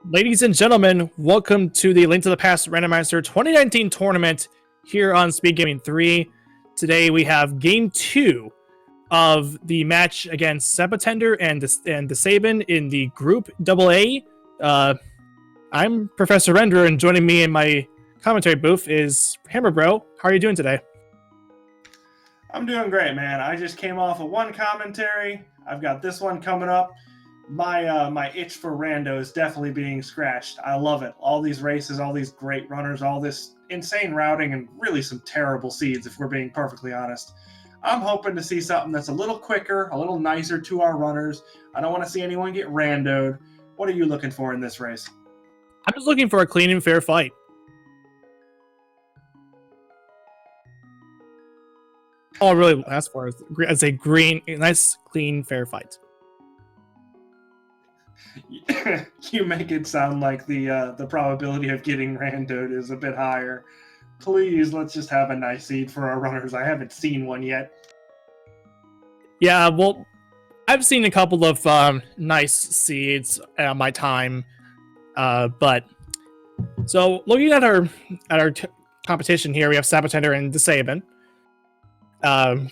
Ladies and gentlemen, welcome to the Link to the Past Randomizer 2019 tournament here on Speed Gaming 3. Today we have Game 2 of the match against sab0tender and TheSabin in the Group AA. I'm Professor Render, and joining me in my commentary booth is Hammer Bro. How are you doing today? I'm doing great, man. I just came off of one commentary. I've got this one coming up. My itch for rando is definitely being scratched. I love it. All these races, all these great runners, all this insane routing, and really some terrible seeds, if we're being perfectly honest. I'm hoping to see something that's a little quicker, a little nicer to our runners. I don't want to see anyone get randoed. What are you looking for in this race? I'm just looking for a clean and fair fight. All I really ask for is a nice, clean, fair fight. You make it sound like the probability of getting randoed is a bit higher. Please, let's just have a nice seed for our runners. I haven't seen one yet. Yeah, well, I've seen a couple of nice seeds at my time, but so looking at our competition here, we have sab0tender and TheSabin.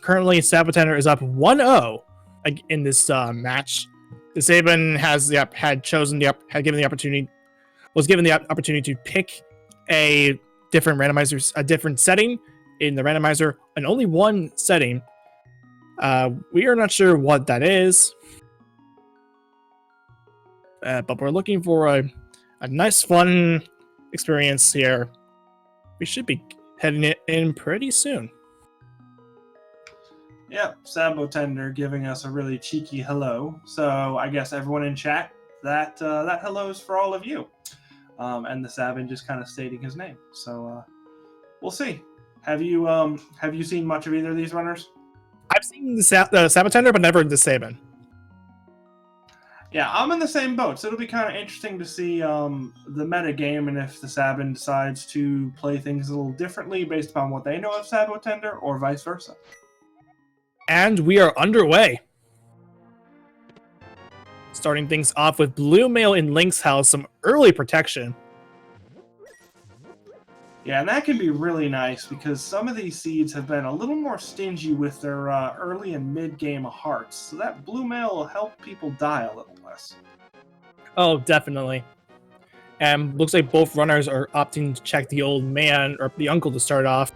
Currently, sab0tender is up 1-0 in this match. TheSabin was given the opportunity to pick a different randomizer, a different setting in the randomizer, and only one setting. We are not sure what that is, but we're looking for a nice, fun experience here. We should be heading it in pretty soon. Yep, sab0tender giving us a really cheeky hello. So I guess everyone in chat, that hello is for all of you. And TheSabin just kind of stating his name. So we'll see. Have you seen much of either of these runners? I've seen the sab0tender, but never TheSabin. Yeah, I'm in the same boat, so it'll be kind of interesting to see the meta game and if TheSabin decides to play things a little differently based upon what they know of sab0tender or vice versa. And we are underway. Starting things off with Blue Mail in Link's house, some early protection. Yeah, and that can be really nice because some of these seeds have been a little more stingy with their early and mid-game hearts. So that Blue Mail will help people die a little less. Oh, definitely. And looks like both runners are opting to check the old man or the uncle to start off.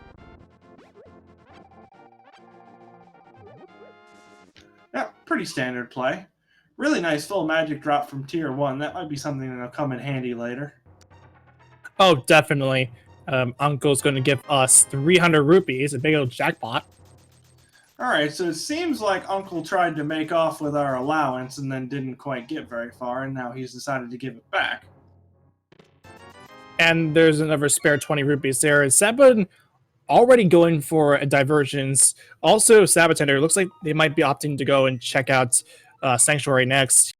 Yeah, pretty standard play. Really nice full magic drop from tier 1. That might be something that'll come in handy later. Oh, definitely. Uncle's going to give us 300 rupees, a big old jackpot. Alright, so it seems like Uncle tried to make off with our allowance and then didn't quite get very far, and now he's decided to give it back. And there's another spare 20 rupees there. sab0tender already going for a divergence. Also, sab0tender looks like they might be opting to go and check out Sanctuary next.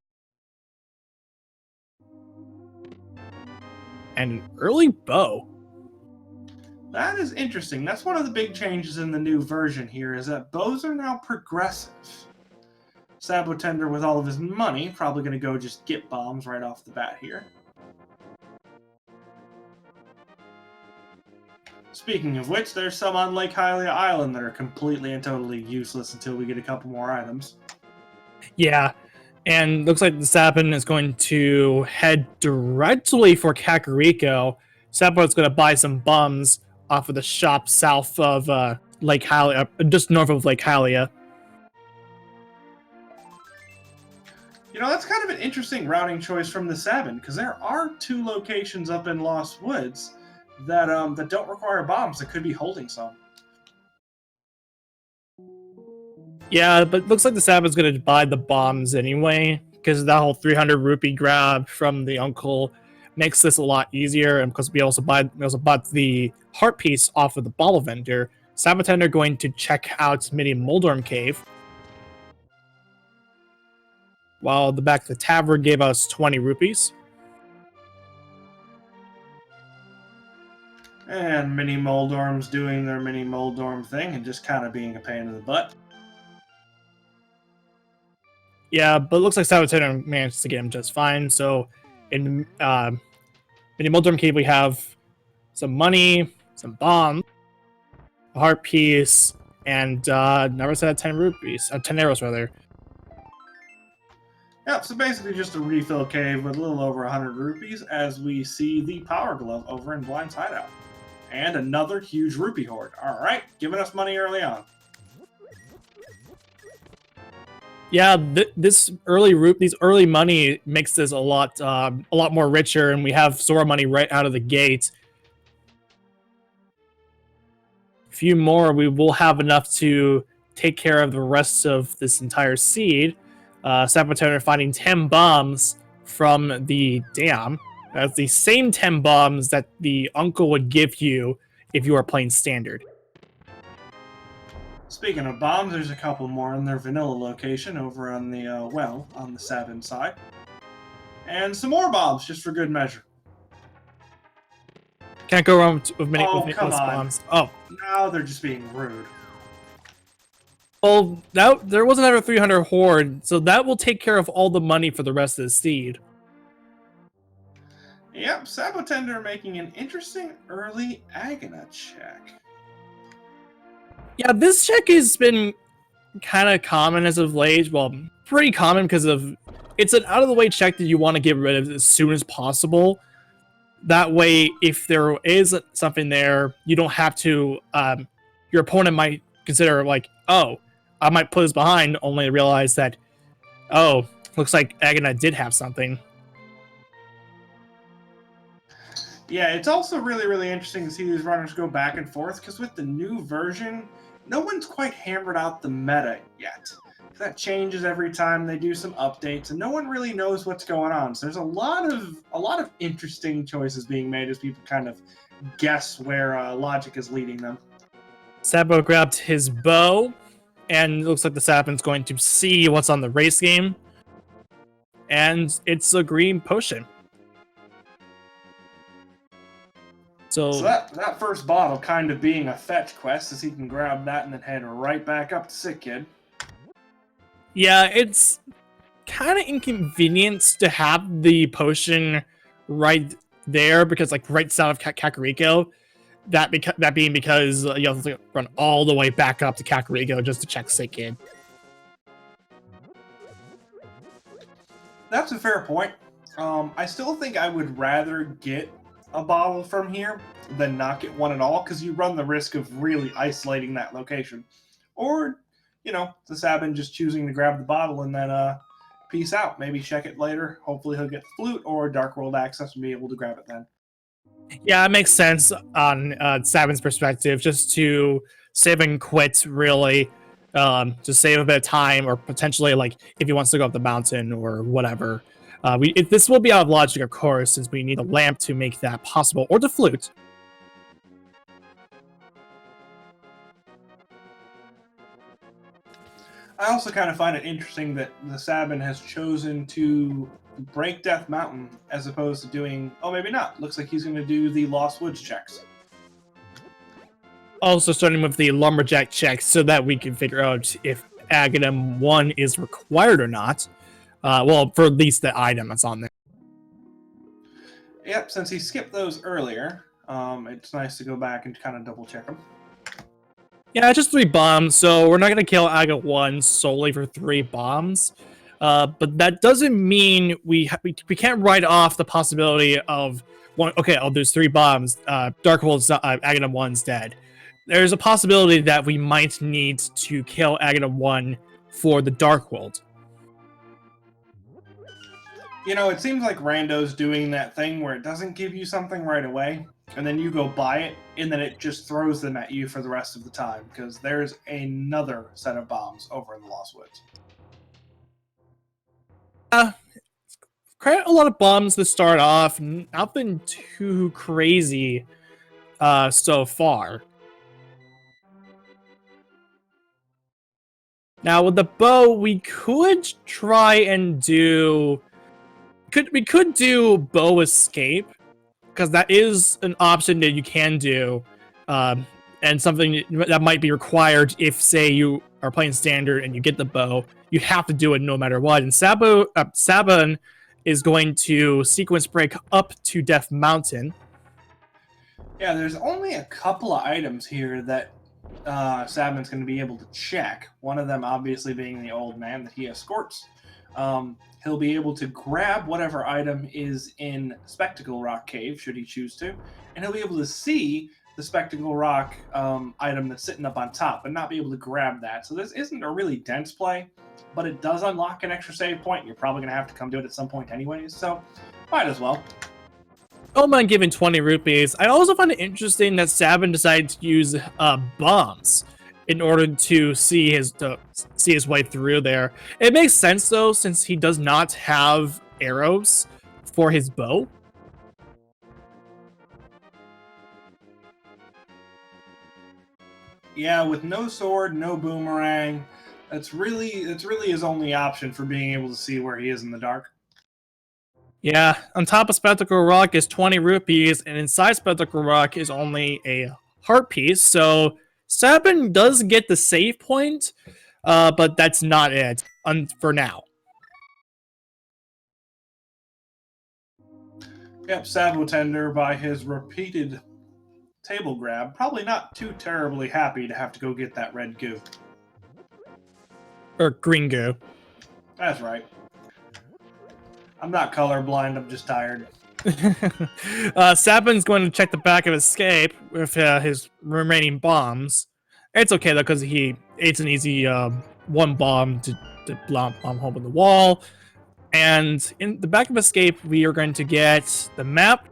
And an early bow. That is interesting. That's one of the big changes in the new version here, is that bows are now progressive. sab0tender, with all of his money, probably going to go just get bombs right off the bat here. Speaking of which, there's some on Lake Hylia Island that are completely and totally useless until we get a couple more items. Yeah, and looks like TheSabin is going to head directly for Kakariko. sab0's going to buy some bums off of the shop south of Lake Hylia, just north of Lake Hylia. You know, that's kind of an interesting routing choice from TheSabin, because there are 2 locations up in Lost Woods that don't require bombs that could be holding some. Yeah, but looks like TheSabin's going to buy the bombs anyway, because that whole 300 rupee grab from the uncle makes this a lot easier, and because we also bought the heart piece off of the bottle vendor. sab0tender going to check out Mini Moldorm Cave, while the back of the tavern gave us 20 rupees. And Mini Moldorm's doing their Mini Moldorm thing and just kind of being a pain in the butt. Yeah, but it looks like sab0tender managed to get him just fine, so in the Muldrum Cave, we have some money, some bombs, a heart piece, and never said 10 rupees, 10 arrows rather. Yep, so basically just a refill cave with a little over 100 rupees as we see the Power Glove over in Blind's hideout. And another huge rupee hoard. Alright, giving us money early on. Yeah, these early money makes this a lot more richer, and we have Sora money right out of the gate. A few more, we will have enough to take care of the rest of this entire seed. sab0tender finding 10 bombs from the dam. That's the same 10 bombs that the uncle would give you if you are playing standard. Speaking of bombs, there's a couple more in their vanilla location over on the, on the TheSabin side. And some more bombs, just for good measure. Can't go wrong with many come on. bombs. Oh. Now they're just being rude. Well, there was another 300 horde, so that will take care of all the money for the rest of the seed. Yep, sab0tender making an interesting early Agana check. Yeah, this check has been kind of common as of late. Well, pretty common because it's an out-of-the-way check that you want to get rid of as soon as possible. That way, if there is something there, you don't have to... your opponent might consider, like, oh, I might put this behind, only to realize that, oh, looks like Agana did have something. Yeah, it's also really, really interesting to see these runners go back and forth, because with the new version, no one's quite hammered out the meta yet. That changes every time they do some updates, and no one really knows what's going on. So there's a lot of interesting choices being made as people kind of guess where logic is leading them. Sabo grabbed his bow, and it looks like the TheSabin's going to see what's on the race game. And it's a green potion. So that first bottle kind of being a fetch quest, as he can grab that and then head right back up to Sick Kid. Yeah, it's kind of inconvenient to have the potion right there, because like right south of Kakariko, that being because you have to run all the way back up to Kakariko just to check Sick Kid. That's a fair point. I still think I would rather get a bottle from here than not get one at all, because you run the risk of really isolating that location. Or, you know, TheSabin just choosing to grab the bottle and then peace out. Maybe check it later. Hopefully he'll get the flute or Dark World access and be able to grab it then. Yeah, it makes sense on TheSabin's perspective, just to save and quit, really. To save a bit of time, or potentially, like, if he wants to go up the mountain or whatever. This will be out of logic, of course, since we need a lamp to make that possible, or the flute. I also kind of find it interesting that TheSabin has chosen to break Death Mountain as opposed to doing... Oh, maybe not. Looks like he's going to do the Lost Woods checks. Also starting with the Lumberjack checks so that we can figure out if Aghanim 1 is required or not. Well, for at least the item that's on there. Yep, since he skipped those earlier, it's nice to go back and kind of double check them. Yeah, just 3 bombs, so we're not going to kill Aga 1 solely for 3 bombs. But that doesn't mean we can't write off the possibility of one. Okay, oh, there's 3 bombs. Darkwold's Aghanim 1's dead. There's a possibility that we might need to kill Aghanim 1 for the Darkwold. You know, it seems like Rando's doing that thing where it doesn't give you something right away, and then you go buy it, and then it just throws them at you for the rest of the time, because there's another set of bombs over in the Lost Woods. Quite a lot of bombs to start off. Nothing too crazy so far. Now with the bow, we could try and do... We could do bow escape, because that is an option that you can do, and something that might be required if, say, you are playing standard and you get the bow. You have to do it no matter what. And TheSabin is going to sequence break up to Death Mountain. Yeah, there's only a couple of items here that Sab0tend's going to be able to check. One of them obviously being the old man that he escorts. He'll be able to grab whatever item is in Spectacle Rock Cave, should he choose to, and he'll be able to see the Spectacle Rock item that's sitting up on top, but not be able to grab that. So this isn't a really dense play, but it does unlock an extra save point. You're probably going to have to come to it at some point anyways, so might as well. I don't mind giving 20 rupees. I also find it interesting that Sab0tender decided to use bombs in order to see his way through there. It makes sense though, since he does not have arrows for his bow. Yeah, with no sword, no boomerang, that's really his only option for being able to see where he is in the dark. Yeah, on top of Spectacle Rock is 20 rupees, and inside Spectacle Rock is only a heart piece, so Sab0tender does get the save point, but that's not it for now. Yep, sab0tender, by his repeated table grab, probably not too terribly happy to have to go get that red goo. Or green goo. That's right. I'm not colorblind, I'm just tired. Sab0tender's going to check the back of Escape with his remaining bombs. It's okay though, because it's an easy one bomb to bomb home in the wall. And in the back of Escape, we are going to get the map,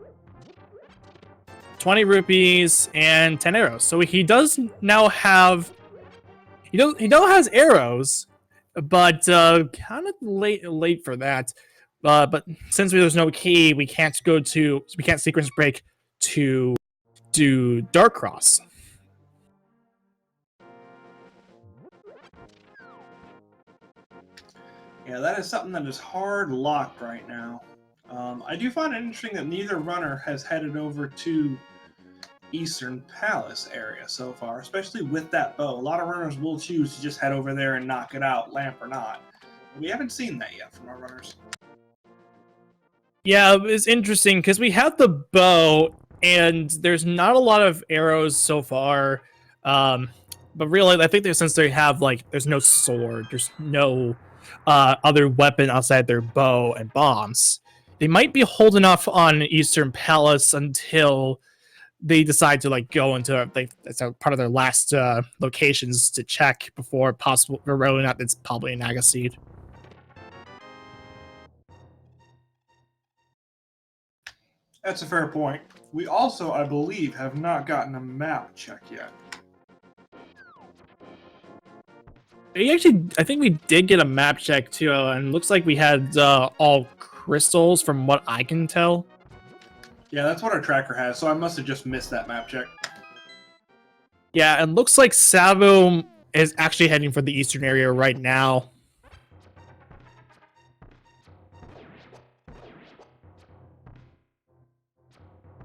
20 rupees, and 10 arrows. So he does now have... He now has arrows, but kind of late for that. But since there's no key, we can't sequence break to do Dark Cross. Yeah, that is something that is hard locked right now. I do find it interesting that neither runner has headed over to Eastern Palace area so far, especially with that bow. A lot of runners will choose to just head over there and knock it out, lamp or not. We haven't seen that yet from our runners. Yeah, it's interesting because we have the bow and there's not a lot of arrows so far. But really, I think since they have there's no sword, there's no other weapon outside their bow and bombs. They might be holding off on Eastern Palace until they decide to go into that's part of their last locations to check before possible rolling out. It's probably an Naga Seed. That's a fair point. We also, I believe, have not gotten a map check yet. I think we did get a map check too, and looks like we had all crystals from what I can tell. Yeah, that's what our tracker has, so I must have just missed that map check. Yeah, it looks like Sab0tender is actually heading for the eastern area right now.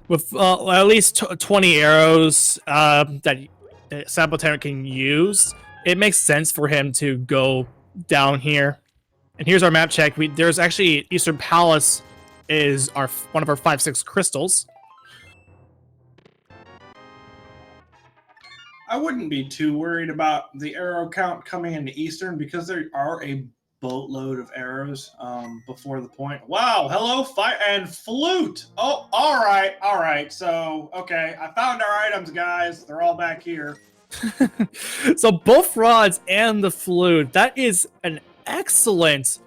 With at least 20 arrows that sab0tender can use, it makes sense for him to go down here. And here's our map check. There's actually Eastern Palace is one of our 5-6 crystals. I wouldn't be too worried about the arrow count coming into Eastern because there are a boatload of arrows before the point. Wow, hello, fight and flute. Oh, all right. So, okay, I found our items, guys. They're all back here. So both rods and the flute. That is an excellent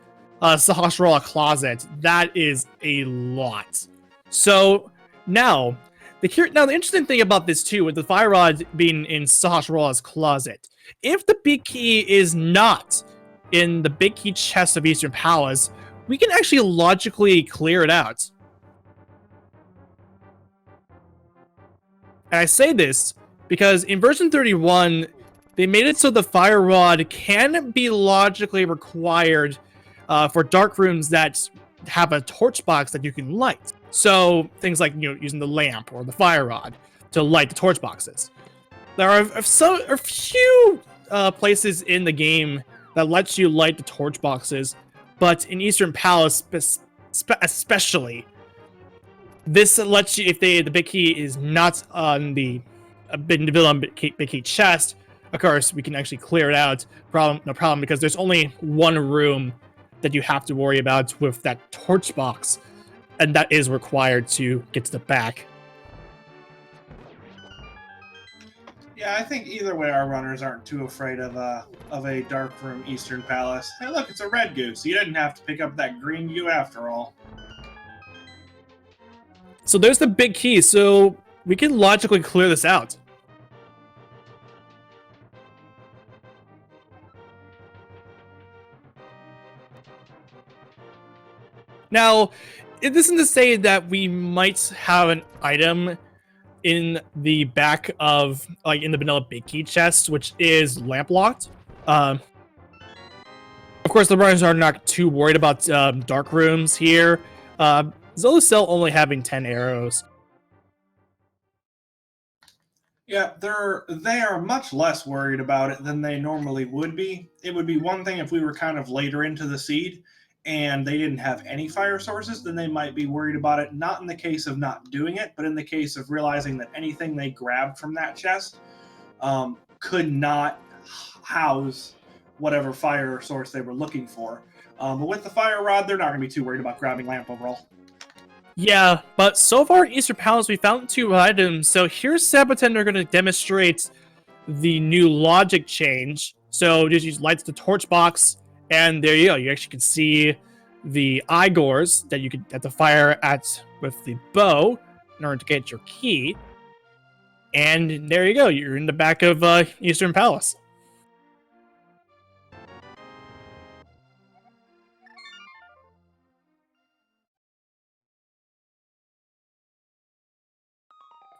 Sahasrara closet. That is a lot. So now the interesting thing about this too, with the fire rod being in Sahasrara's closet, if the big key is not in the big key chest of Eastern Palace, we can actually logically clear it out. And I say this because in version 31, they made it so the fire rod can be logically required for dark rooms that have a torch box that you can light. So things like using the lamp or the fire rod to light the torch boxes. There are a few places in the game that lets you light the torch boxes, but in Eastern Palace especially. This lets you, if the big key is not on the big key chest, of course, we can actually clear it out. No problem, because there's only one room that you have to worry about with that torch box, and that is required to get to the back. Yeah, I think either way, our runners aren't too afraid of a dark room Eastern Palace. Hey, look, it's a red goose. You didn't have to pick up that green goo after all. So there's the big key, so we can logically clear this out. Now, it isn't to say that we might have an item in the back of, like, in the vanilla big key chest, which is lamp locked. Of course, the runners are not too worried about dark rooms here. Zelda cell only having 10 arrows. Yeah, they are much less worried about it than they normally would be. It would be one thing if we were kind of later into the seed and they didn't have any fire sources, then they might be worried about it, not in the case of not doing it, but in the case of realizing that anything they grabbed from that chest could not house whatever fire source they were looking for. But with the fire rod, they're not going to be too worried about grabbing lamp overall. Yeah, but so far in Eastern Palace, we found 2 items. So here's sab0tender going to demonstrate the new logic change. So just use lights the torch box, and there you go. You actually can see the Igors that you could have to fire at with the bow in order to get your key. And there you go. You're in the back of Eastern Palace.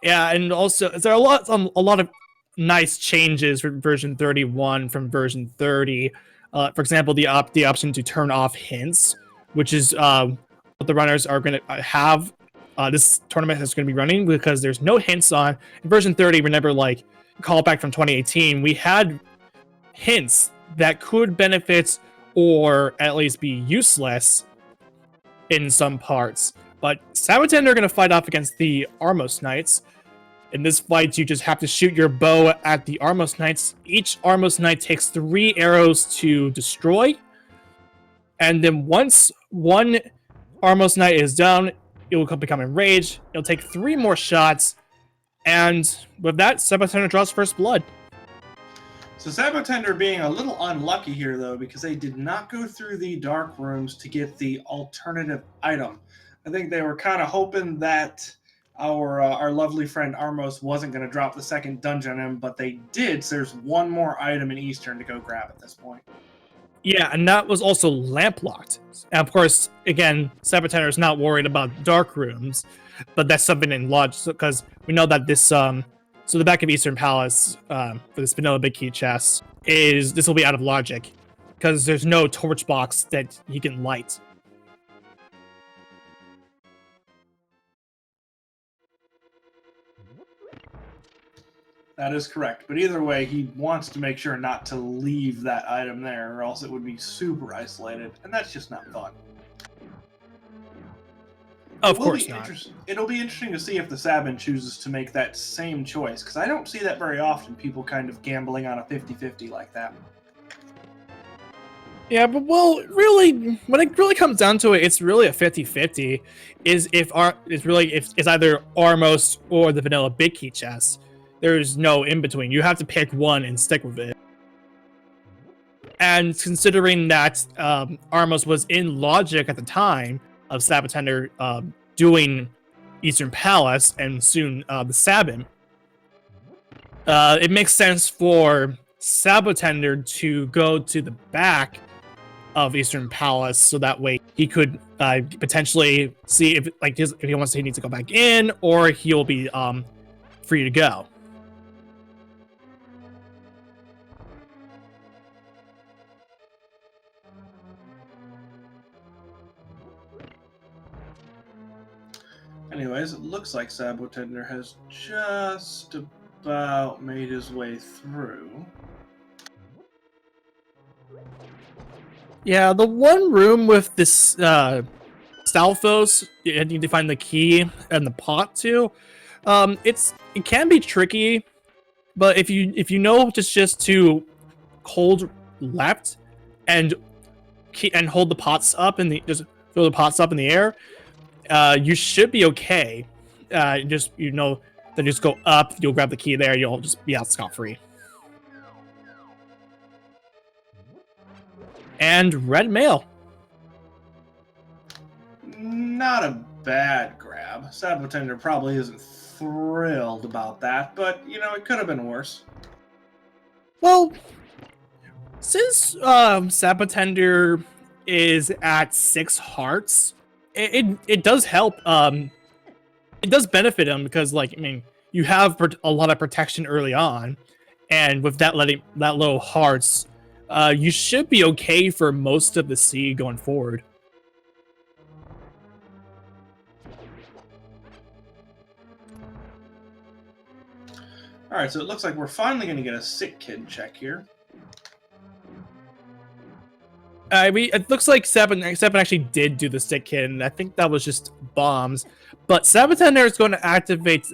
Yeah, and also there are a lot of nice changes from version 31 from version 30. For example, the option to turn off hints, which is what the runners are going to have. This tournament is going to be running because there's no hints on. In version 30, remember, like, call back from 2018, we had hints that could benefit or at least be useless in some parts. But sab0tender are going to fight off against the Armos Knights. In this fight, you just have to shoot your bow at the Armos Knights. Each Armos Knight takes 3 arrows to destroy. And then once one Armos Knight is down, it will become enraged. It'll take 3 more shots. And with that, sab0tender draws first blood. So sab0tender being a little unlucky here, though, because they did not go through the dark rooms to get the alternative item. I think they were kind of hoping that our lovely friend Armos wasn't going to drop the second dungeon on him, but they did, so there's one more item in Eastern to go grab at this point. Yeah, and that was also lamp locked. And of course, again, sab0tender is not worried about dark rooms, but that's something in logic, because we know that this so the back of Eastern Palace for this vanilla big key chest this will be out of logic because there's no torch box that he can light. That is correct. But either way, he wants to make sure not to leave that item there, or else it would be super isolated, and that's just not fun. Of course not. It'll be interesting to see if TheSabin chooses to make that same choice, because I don't see that very often, people kind of gambling on a 50-50 like that. Yeah, but well, really, when it really comes down to it, it's really a 50-50. It's either Armos or the vanilla big key chest. There's no in between. You have to pick one and stick with it. And considering that Armos was in logic at the time of sab0tender doing Eastern Palace and soon TheSabin, it makes sense for sab0tender to go to the back of Eastern Palace, so that way he could potentially see if he wants to, he needs to go back in, or he'll be free to go. Anyways, it looks like sab0tender has just about made his way through. Yeah, the one room with this Stalfos, you need to find the key and the pot too. It can be tricky, but if you know just to hold left and hold the pots up in the just throw the pots up in the air, you should be okay. Then just go up, you'll grab the key there, you'll just be out scot-free. And red mail. Not a bad grab. sab0tender probably isn't thrilled about that, but you know, it could have been worse. Well, since sab0tender is at 6 hearts, it does help. It does benefit him because, like, I mean, you have a lot of protection early on, and with that low hearts, you should be okay for most of the seed going forward. All right, so it looks like we're finally going to get a sick kid check here. It looks like sab0tender actually did do the stick kid, and I think that was just bombs. But sab0tender is going to activate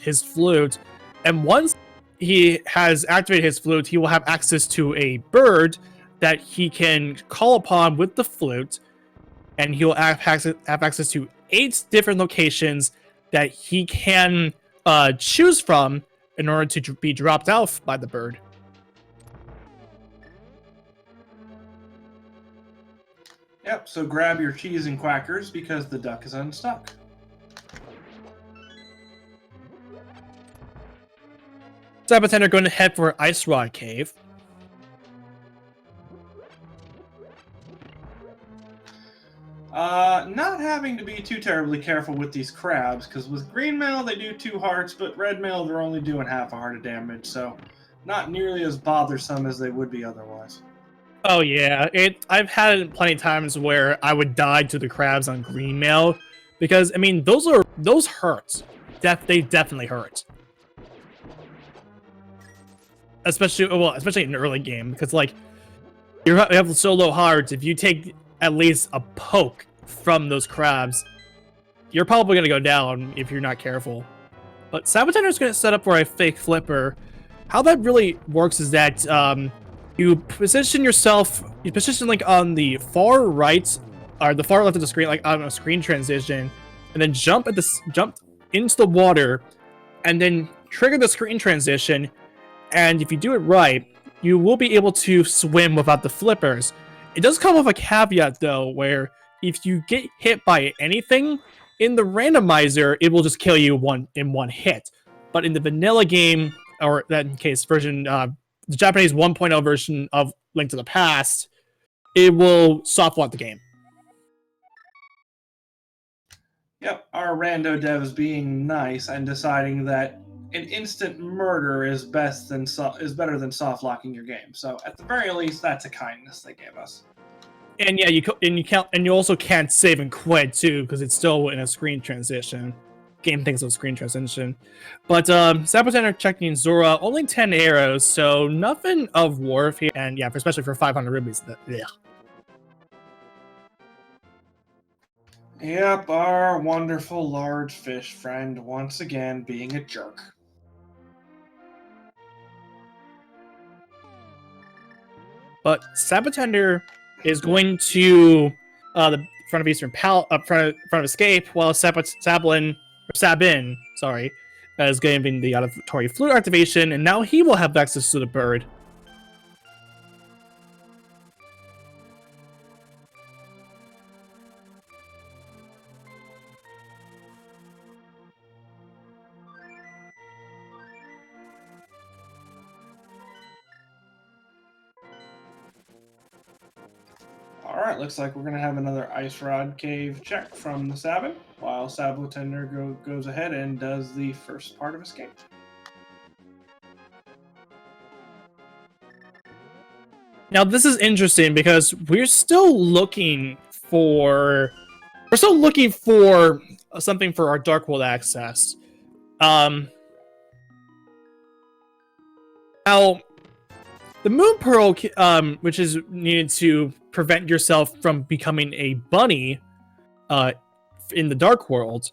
his flute, and once he has activated his flute, he will have access to a bird that he can call upon with the flute, and he'll have access to 8 different locations that he can choose from in order to be dropped off by the bird. Yep, so grab your cheese and quackers because the duck is unstuck. sab0tender going to head for Ice Rod Cave. Not having to be too terribly careful with these crabs, because with green mail they do 2 hearts, but red mail they're only doing half a heart of damage, so not nearly as bothersome as they would be otherwise. Oh yeah, I've had it plenty of times where I would die to the crabs on green mail, because I mean those hurt. They definitely hurt. Especially in the early game, because like you have so low hearts, if you take at least a poke from those crabs, you're probably gonna go down if you're not careful. But sab0tender is gonna set up for a fake flipper. How that really works is that you position like on the far right or the far left of the screen, like on a screen transition, and then jump into the water, and then trigger the screen transition. And if you do it right, you will be able to swim without the flippers. It does come with a caveat though, where if you get hit by anything in the randomizer, it will just kill you in one hit. But in the vanilla game, or that case version, the Japanese 1.0 version of Link to the Past, it will soft lock the game. Yep, our rando dev is being nice and deciding that an instant murder is better than soft locking your game. So at the very least, that's a kindness they gave us. And yeah, you also can't save and quit too, because it's still in a screen transition. Game thinks of screen transition. But sab0tender checking Zora, only 10 arrows, so nothing of worth here. And yeah, especially for 500 rubies. Yeah. Yep, our wonderful large fish friend once again being a jerk. But sab0tender is going to the front of Eastern front of Escape, while Sabin, sorry, is getting the auditory flute activation, and now he will have access to the bird. Alright, looks like we're going to have another Ice Rod Cave check from the TheSabin, while sab0tender goes ahead and does the first part of Escape. Now this is interesting because we're still looking for something for our Dark World access. Now the Moon Pearl, which is needed to prevent yourself from becoming a bunny, in the Dark World.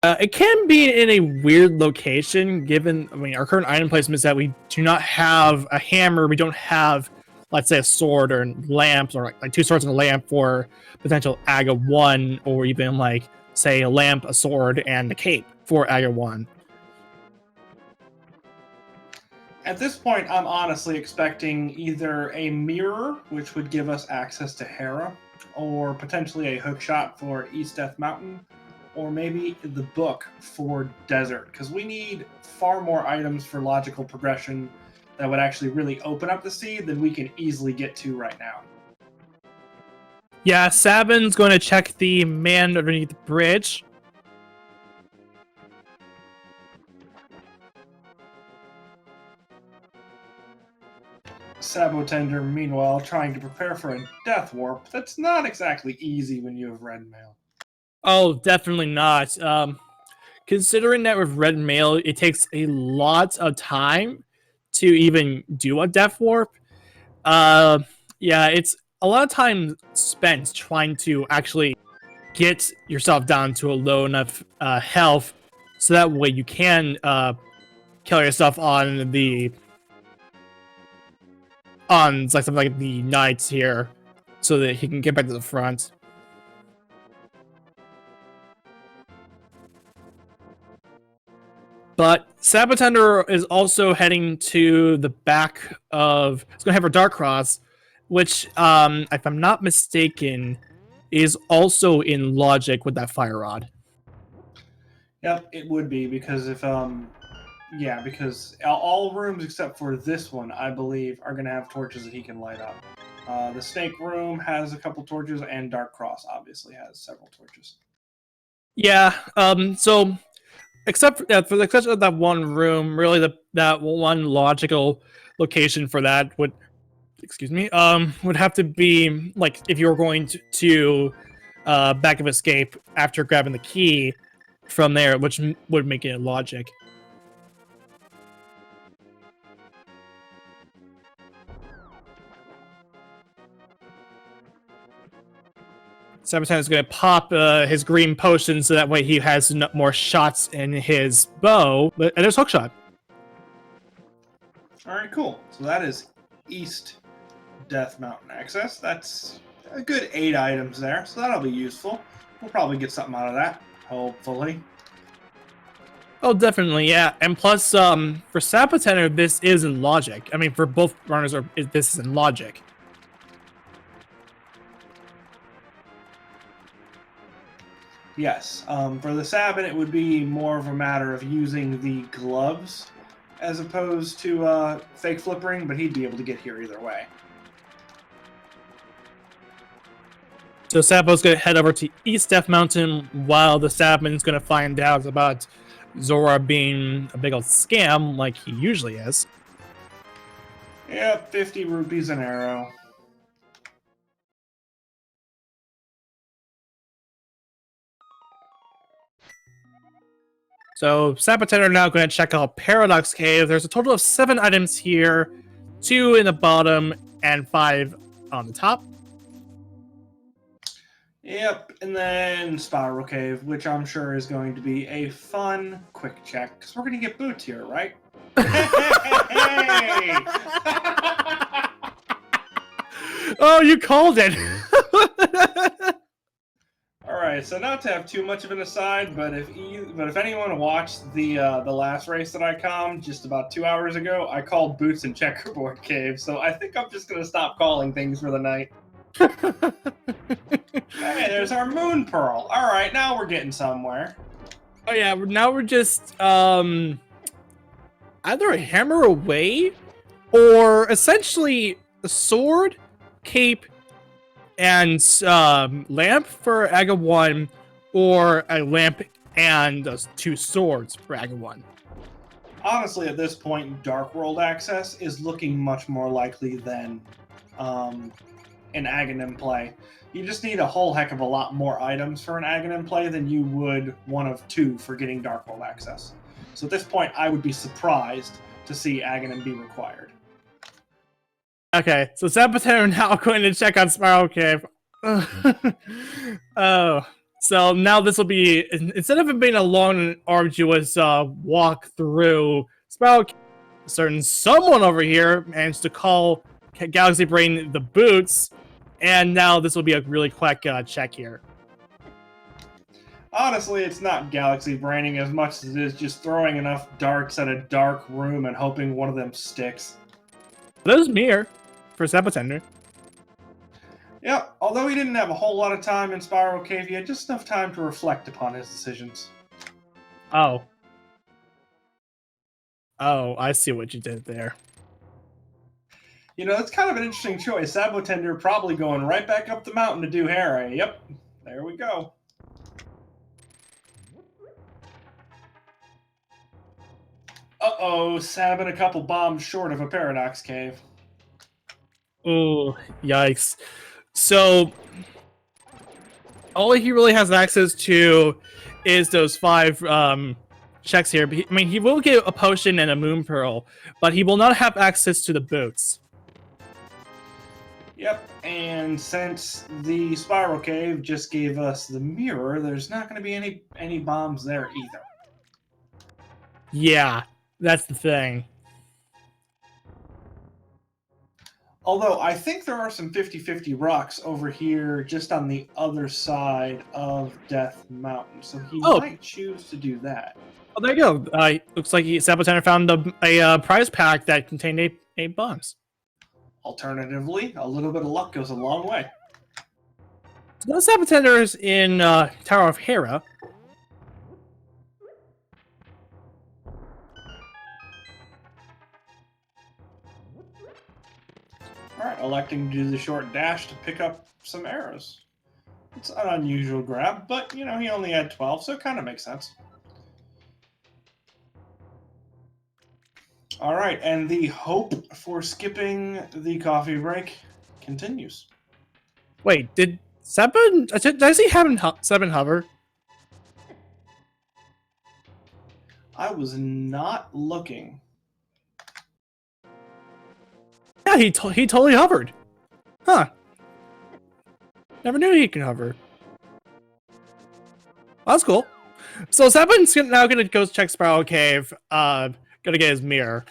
It can be in a weird location, given, I mean, our current item placement is that we do not have a hammer, we don't have, let's say, a sword or lamps, or like 2 swords and a lamp for potential Aga 1, or even like, say, a lamp, a sword, and a cape for Aga 1. At this point, I'm honestly expecting either a mirror, which would give us access to Hera, or potentially a hookshot for East Death Mountain, or maybe the book for Desert, because we need far more items for logical progression that would actually really open up the sea than we can easily get to right now. Yeah, SABin's going to check the man underneath the bridge. Sab0tender, meanwhile, trying to prepare for a death warp. That's not exactly easy when you have red mail. Oh, definitely not. Considering that with red mail, it takes a lot of time to even do a death warp. Yeah, it's a lot of time spent trying to actually get yourself down to a low enough health, so that way you can kill yourself on like something like the knights here, so that he can get back to the front. But sab0tender is also heading to the back of... It's going to have a Dark Cross, which, if I'm not mistaken, is also in logic with that fire rod. Yep, it would be, because if, yeah, because all rooms except for this one, I believe, are going to have torches that he can light up. The snake room has a couple torches, and Dark Cross obviously has several torches. Yeah, so... Except for the exception of that one room, really that one logical location for that would, excuse me, would have to be like if you were going to back of escape after grabbing the key from there, which would make it logic. SAB0tender is going to pop his green potion so that way he has more shots in his bow. And there's hookshot. All right, cool. So that is East Death Mountain access. That's a good 8 items there, so that'll be useful. We'll probably get something out of that, hopefully. Oh, definitely, yeah. And plus, for sab0tender, this is in logic. I mean, for both runners, this is in logic. Yes, for the SABin, it would be more of a matter of using the gloves as opposed to fake flippering, but he'd be able to get here either way. So Sabo's going to head over to East Death Mountain while the SABin's going to find out about Zora being a big old scam like he usually is. Yep, 50 rupees an arrow. So sab0tender now going to check out Paradox Cave. There's a total of 7 items here, 2 in the bottom and 5 on the top. Yep, and then Spiral Cave, which I'm sure is going to be a fun, quick check, because we're going to get boots here, right? Hey! Oh, you called it! Alright, so not to have too much of an aside, but if anyone watched the last race that I calmed just about 2 hours ago, I called Boots and Checkerboard Cave, so I think I'm just going to stop calling things for the night. Hey, there's our Moon Pearl. Alright, now we're getting somewhere. Oh yeah, now we're just either a hammer away or essentially a sword, cape, and lamp for Aga 1, or a lamp and 2 swords for Aga 1. Honestly, at this point, Dark World access is looking much more likely than an Aghanim play. You just need a whole heck of a lot more items for an Aghanim play than you would one of 2 for getting Dark World access. So at this point, I would be surprised to see Aghanim be required. Okay, so sab0tender now going to check on Spiral Cave. Oh, so now this will be, instead of it being a long and arduous walk through Spiral, a certain someone over here managed to call Galaxy Brain the boots, and now this will be a really quick check here. Honestly, it's not galaxy braining as much as it is just throwing enough darts at a dark room and hoping one of them sticks. There's Mire for sab0tender. Yeah, although he didn't have a whole lot of time in Spiral Cave, he had just enough time to reflect upon his decisions. Oh. Oh, I see what you did there. You know, that's kind of an interesting choice. sab0tender probably going right back up the mountain to do Hera. Yep, there we go. Uh-oh, Sabin a couple bombs short of a Paradox Cave. Oh, yikes. So, all he really has access to is those 5 checks here. I mean, he will get a potion and a moon pearl, but he will not have access to the boots. Yep, and since the Spiral Cave just gave us the mirror, there's not going to be any bombs there either. Yeah, that's the thing. Although, I think there are some 50-50 rocks over here just on the other side of Death Mountain, so he might choose to do that. Oh, there you go. Looks like sab0tender found a prize pack that contained 8 bombs. Alternatively, a little bit of luck goes a long way. So now sab0tender is in Tower of Hera. Alright, electing to do the short dash to pick up some arrows. It's an unusual grab, but, you know, he only had 12, so it kind of makes sense. Alright, and the hope for skipping the coffee break continues. Wait, did I see SabIn hover? I was not looking. Yeah, he totally hovered. Huh. Never knew he could hover. Well, that's cool. So SabIn's now gonna go check Spiral Cave. Gonna get his mirror.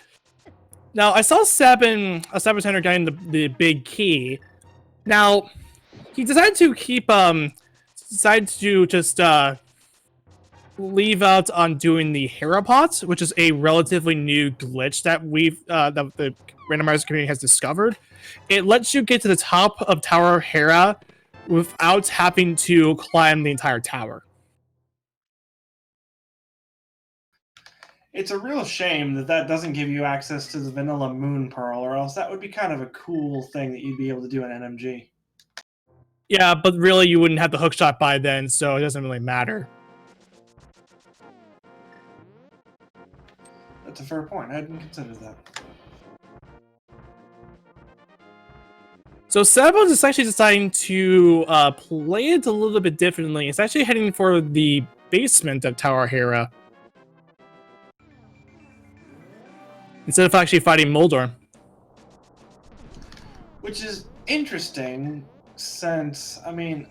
Now I saw sab0tender getting the big key. Now he decided to keep decided to just leave out on doing the Hera pot, which is a relatively new glitch that that the Randomizer community has discovered. It lets you get to the top of Tower Hera without having to climb the entire tower. It's a real shame that that doesn't give you access to the vanilla moon pearl, or else that would be kind of a cool thing that you'd be able to do in NMG. Yeah, but really you wouldn't have the hookshot by then, so it doesn't really matter. That's a fair point. I hadn't considered that. So sab0 is actually deciding to play it a little bit differently. It's actually heading for the basement of Tower Hera instead of actually fighting Moldor. Which is interesting, since, I mean,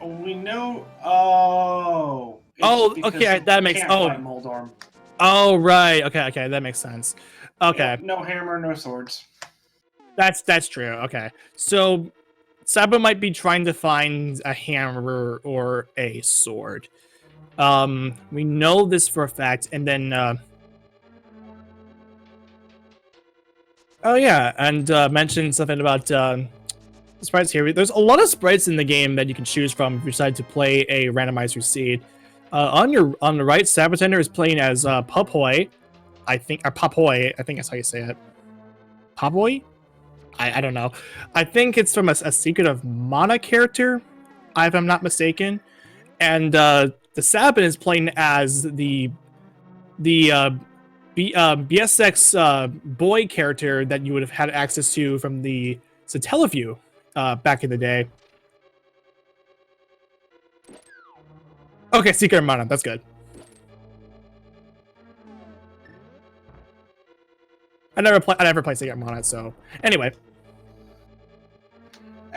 we know... Oh! Okay, that makes... Moldor. Oh, right. Okay, that makes sense. Okay. No hammer, no swords. That's true. Okay. So sab0 might be trying to find a hammer or a sword. We know this for a fact, and then oh yeah, and mentioned something about sprites here. There's a lot of sprites in the game that you can choose from if you decide to play a randomizer seed. On the right, sab0tender is playing as Papoy. I think that's how you say it. Papoy? I don't know. I think it's from a Secret of Mana character, if I'm not mistaken. And TheSabin is playing as the BSX boy character that you would have had access to from the Satellaview back in the day. Okay, Secret of Mana, that's good. I never played Secret of Mana, so anyway.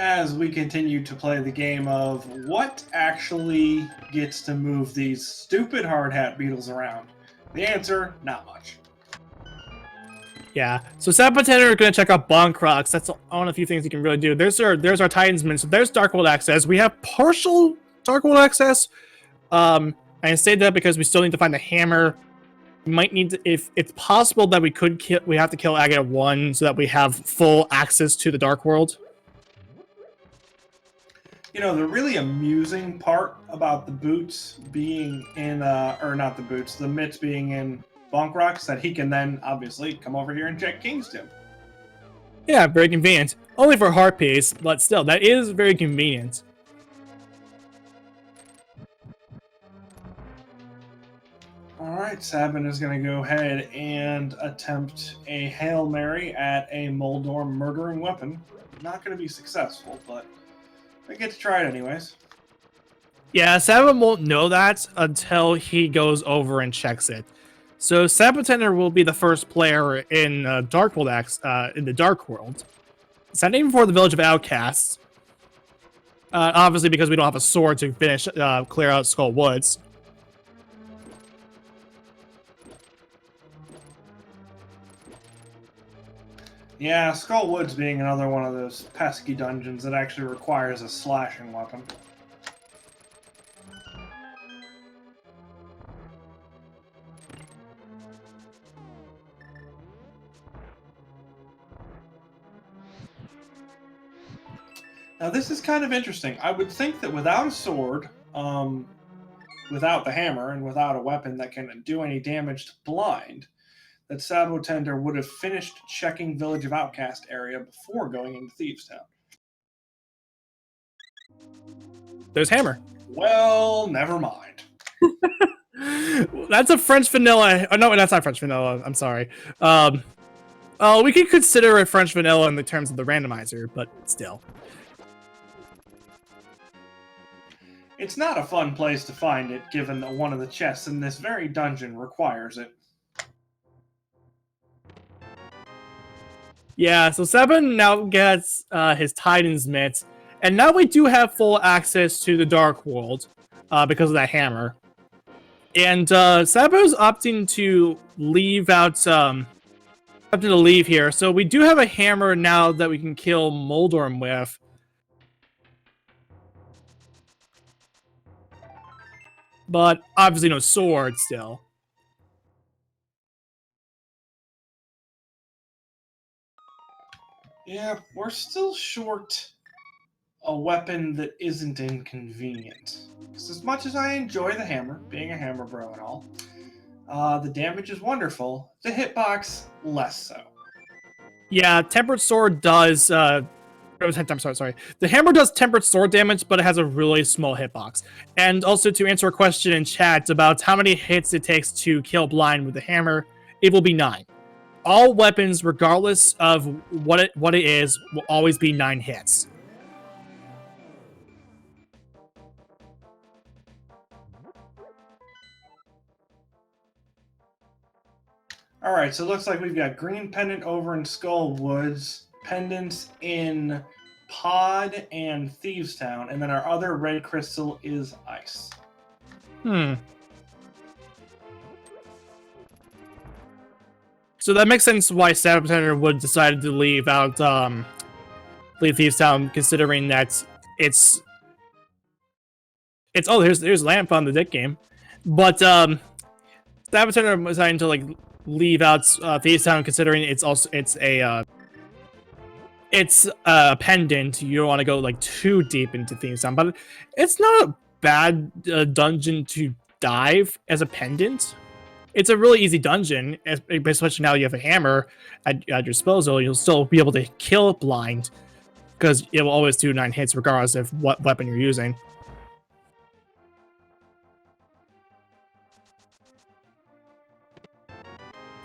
as we continue to play the game of what actually gets to move these stupid hard hat beetles around. The answer, not much. Yeah, so sab0tender are going to check out Bonk Rocks. That's one of the few things you can really do. There's our Titansman, so there's Dark World access. We have partial Dark World access. I say that because we still need to find the hammer. We might need to, if it's possible that we have to kill Agate 1 so that we have full access to the Dark World. You know, the really amusing part about the boots being in, or not the boots, the mitts being in Bonk Rocks, that he can then obviously come over here and check Kingston. Yeah, very convenient. Only for heart piece, but still, that is very convenient. Alright, Sab0tender is going to go ahead and attempt a Hail Mary at a Moldorm murdering weapon. Not going to be successful, but I get to try it anyways. Yeah, Sab0tender won't know that until he goes over and checks it. So sab0tender will be the first player in Dark World in the Dark World. It's not even for the Village of Outcasts. Obviously, because we don't have a sword to finish clear out Skull Woods. Yeah, Skull Woods being another one of those pesky dungeons that actually requires a slashing weapon. Now this is kind of interesting. I would think that without a sword, without the hammer, and without a weapon that can do any damage to blind, that sab0tender would have finished checking Village of Outcast area before going into Thieves Town. There's hammer. Well, never mind. That's a French vanilla. Oh, no, that's not French vanilla. I'm sorry. We could consider it French vanilla in the terms of the randomizer, but still. It's not a fun place to find it, given that one of the chests in this very dungeon requires it. Yeah, so Sab0tender now gets his Titan's Mitt, and now we do have full access to the Dark World because of that hammer. And SabO's opting to leave out, opting to leave here. So we do have a hammer now that we can kill Moldorm with. But obviously no sword still. Yeah, we're still short a weapon that isn't inconvenient. Because as much as I enjoy the hammer, being a hammer bro and all, the damage is wonderful. The hitbox, less so. Yeah, Tempered Sword does... I'm sorry. The hammer does tempered sword damage, but it has a really small hitbox. And also to answer a question in chat about how many hits it takes to kill blind with the hammer, it will be 9. All weapons, regardless of what it is, will always be 9 hits. Alright, so it looks like we've got green pendant over in Skull Woods, pendants in Pod and Thieves Town, and then our other red crystal is ice. So that makes sense why sab0tender would decide to leave out leave Thieves Town, considering that it's oh, there's lamp on the dick game. But sab0tender deciding to like leave out Thieves Town, considering it's a pendant. You don't want to go like too deep into Thieves Town, but it's not a bad dungeon to dive as a pendant. It's a really easy dungeon, especially now you have a hammer at your disposal. You'll still be able to kill blind because it will always do 9 hits regardless of what weapon you're using.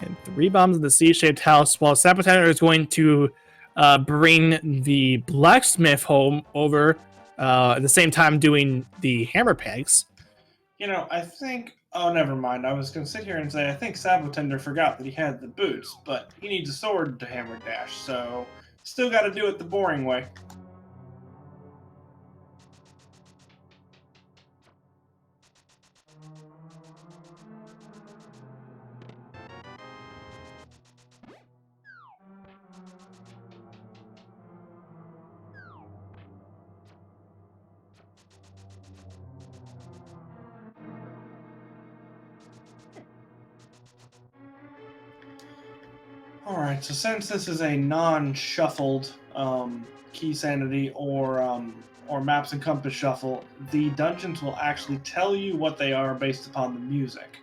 And 3 bombs in the C-shaped house, while sab0tender is going to bring the blacksmith home over at the same time doing the hammer pegs. You know, I think... Oh, never mind. I was going to sit here and say I think sab0tender forgot that he had the boots, but he needs a sword to hammer dash, so still got to do it the boring way. All right, so since this is a non-shuffled key sanity or maps and compass shuffle, the dungeons will actually tell you what they are based upon the music.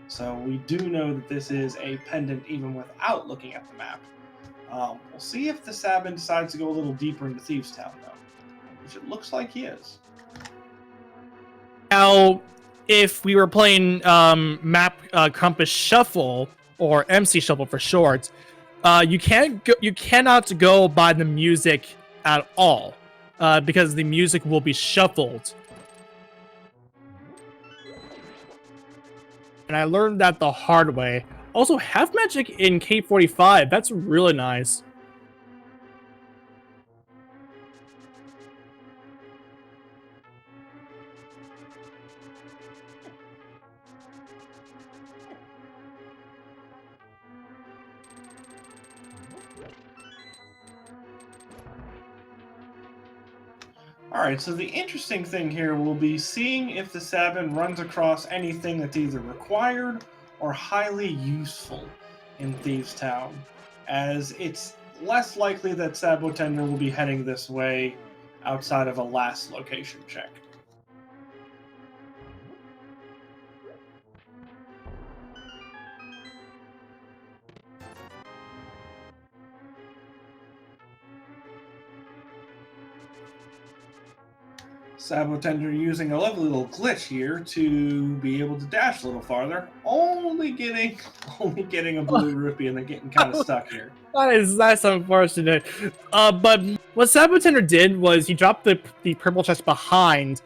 So we do know that this is a pendant even without looking at the map. We'll see if TheSabin decides to go a little deeper into Thieves Town, though, which it looks like he is. Now, if we were playing map compass shuffle or MC shuffle for short, you cannot go by the music at all because the music will be shuffled. And I learned that the hard way. Also, half magic in K45. That's really nice. Alright, so the interesting thing here will be seeing if TheSabin runs across anything that's either required or highly useful in Thieves Town, as it's less likely that sab0tender will be heading this way outside of a last location check. sab0tender using a lovely little glitch here to be able to dash a little farther, only getting a blue rupee and then getting kind of stuck here. That's unfortunate. But what sab0tender did was he dropped the purple chest behind,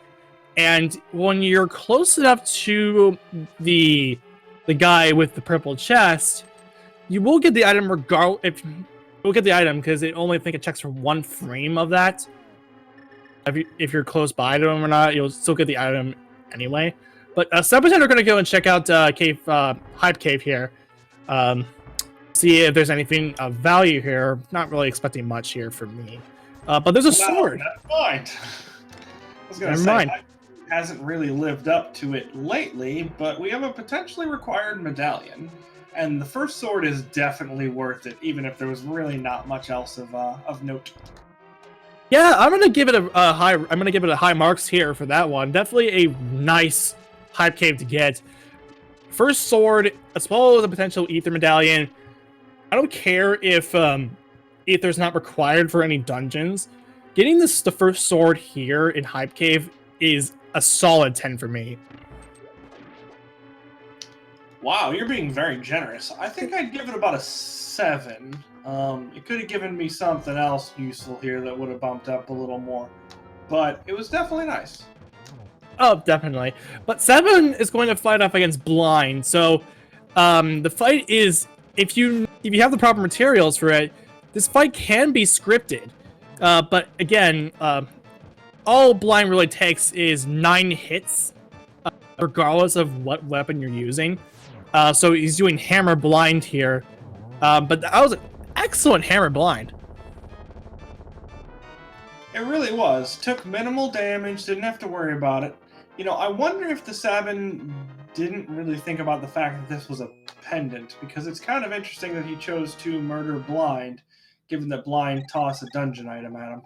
and when you're close enough to the guy with the purple chest, you will get the item if you'll get the item because it only it checks for one frame of that. If you're close by to him or not, you'll still get the item anyway. But sab0tender are going to go and check out Hype Cave here. See if there's anything of value here. Not really expecting much here for me. But there's a sword. Never mind. I was going to say, it hasn't really lived up to it lately, but we have a potentially required medallion. And the first sword is definitely worth it, even if there was really not much else of note. Yeah, I'm gonna give it a high. I'm gonna give it a high marks here for that one. Definitely a nice Hype Cave to get. First sword, as well as a potential ether medallion. I don't care if ether's not required for any dungeons. Getting the first sword here in Hype Cave is a solid 10 for me. Wow, you're being very generous. I think I'd give it about a 7. It could have given me something else useful here that would have bumped up a little more. But it was definitely nice. Oh, definitely. But 7 is going to fight off against Blind. So the fight is, if you have the proper materials for it, this fight can be scripted. But again, all Blind really takes is 9 hits, regardless of what weapon you're using. So he's doing Hammer Blind here. But that was an excellent Hammer Blind. It really was. Took minimal damage, didn't have to worry about it. You know, I wonder if TheSabin didn't really think about the fact that this was a pendant, because it's kind of interesting that he chose to murder Blind, given that Blind tossed a dungeon item at him.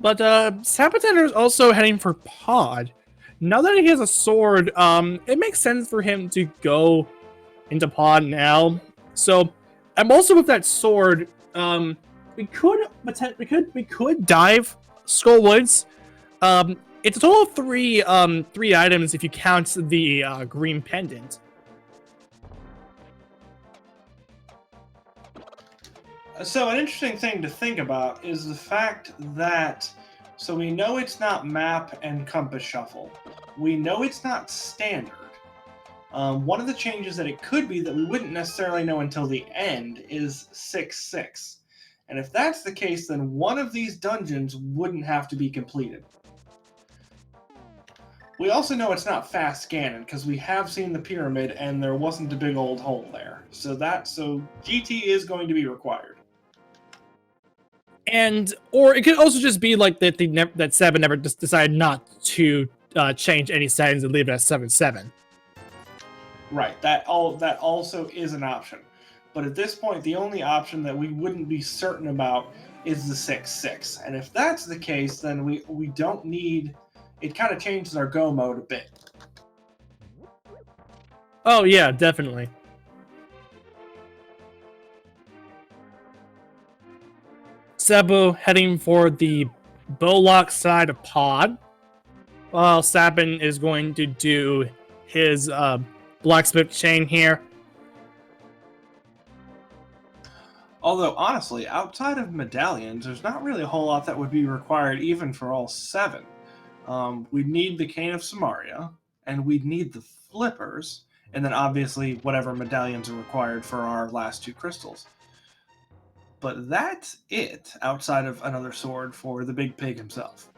But sab0tender is also heading for Pod. Now that he has a sword, it makes sense for him to go into Pod now. So, I'm also with that sword. We could dive Skull Woods. It's a total of three items if you count the green pendant. So an interesting thing to think about is the fact that, so we know it's not map and compass shuffle. We know it's not standard. One of the changes that it could be that we wouldn't necessarily know until the end is 6-6. And if that's the case, then one of these dungeons wouldn't have to be completed. We also know it's not fast scanning because we have seen the pyramid and there wasn't a big old hole there. So GT is going to be required. Or it could also just be like that Sab0tender never just decided not to change any settings and leave it at 7-7. Right. That also is an option. But at this point, the only option that we wouldn't be certain about is the 6-6. And if that's the case, then we don't need. It kind of changes our go mode a bit. Oh yeah, definitely. Sabu heading for the Bowlock side of Pod, while TheSabin is going to do his blacksmith chain here. Although, honestly, outside of medallions, there's not really a whole lot that would be required even for all 7. We'd need the Cane of Samaria, and we'd need the flippers, and then obviously whatever medallions are required for our last 2 crystals. But that's it, outside of another sword for the big pig himself.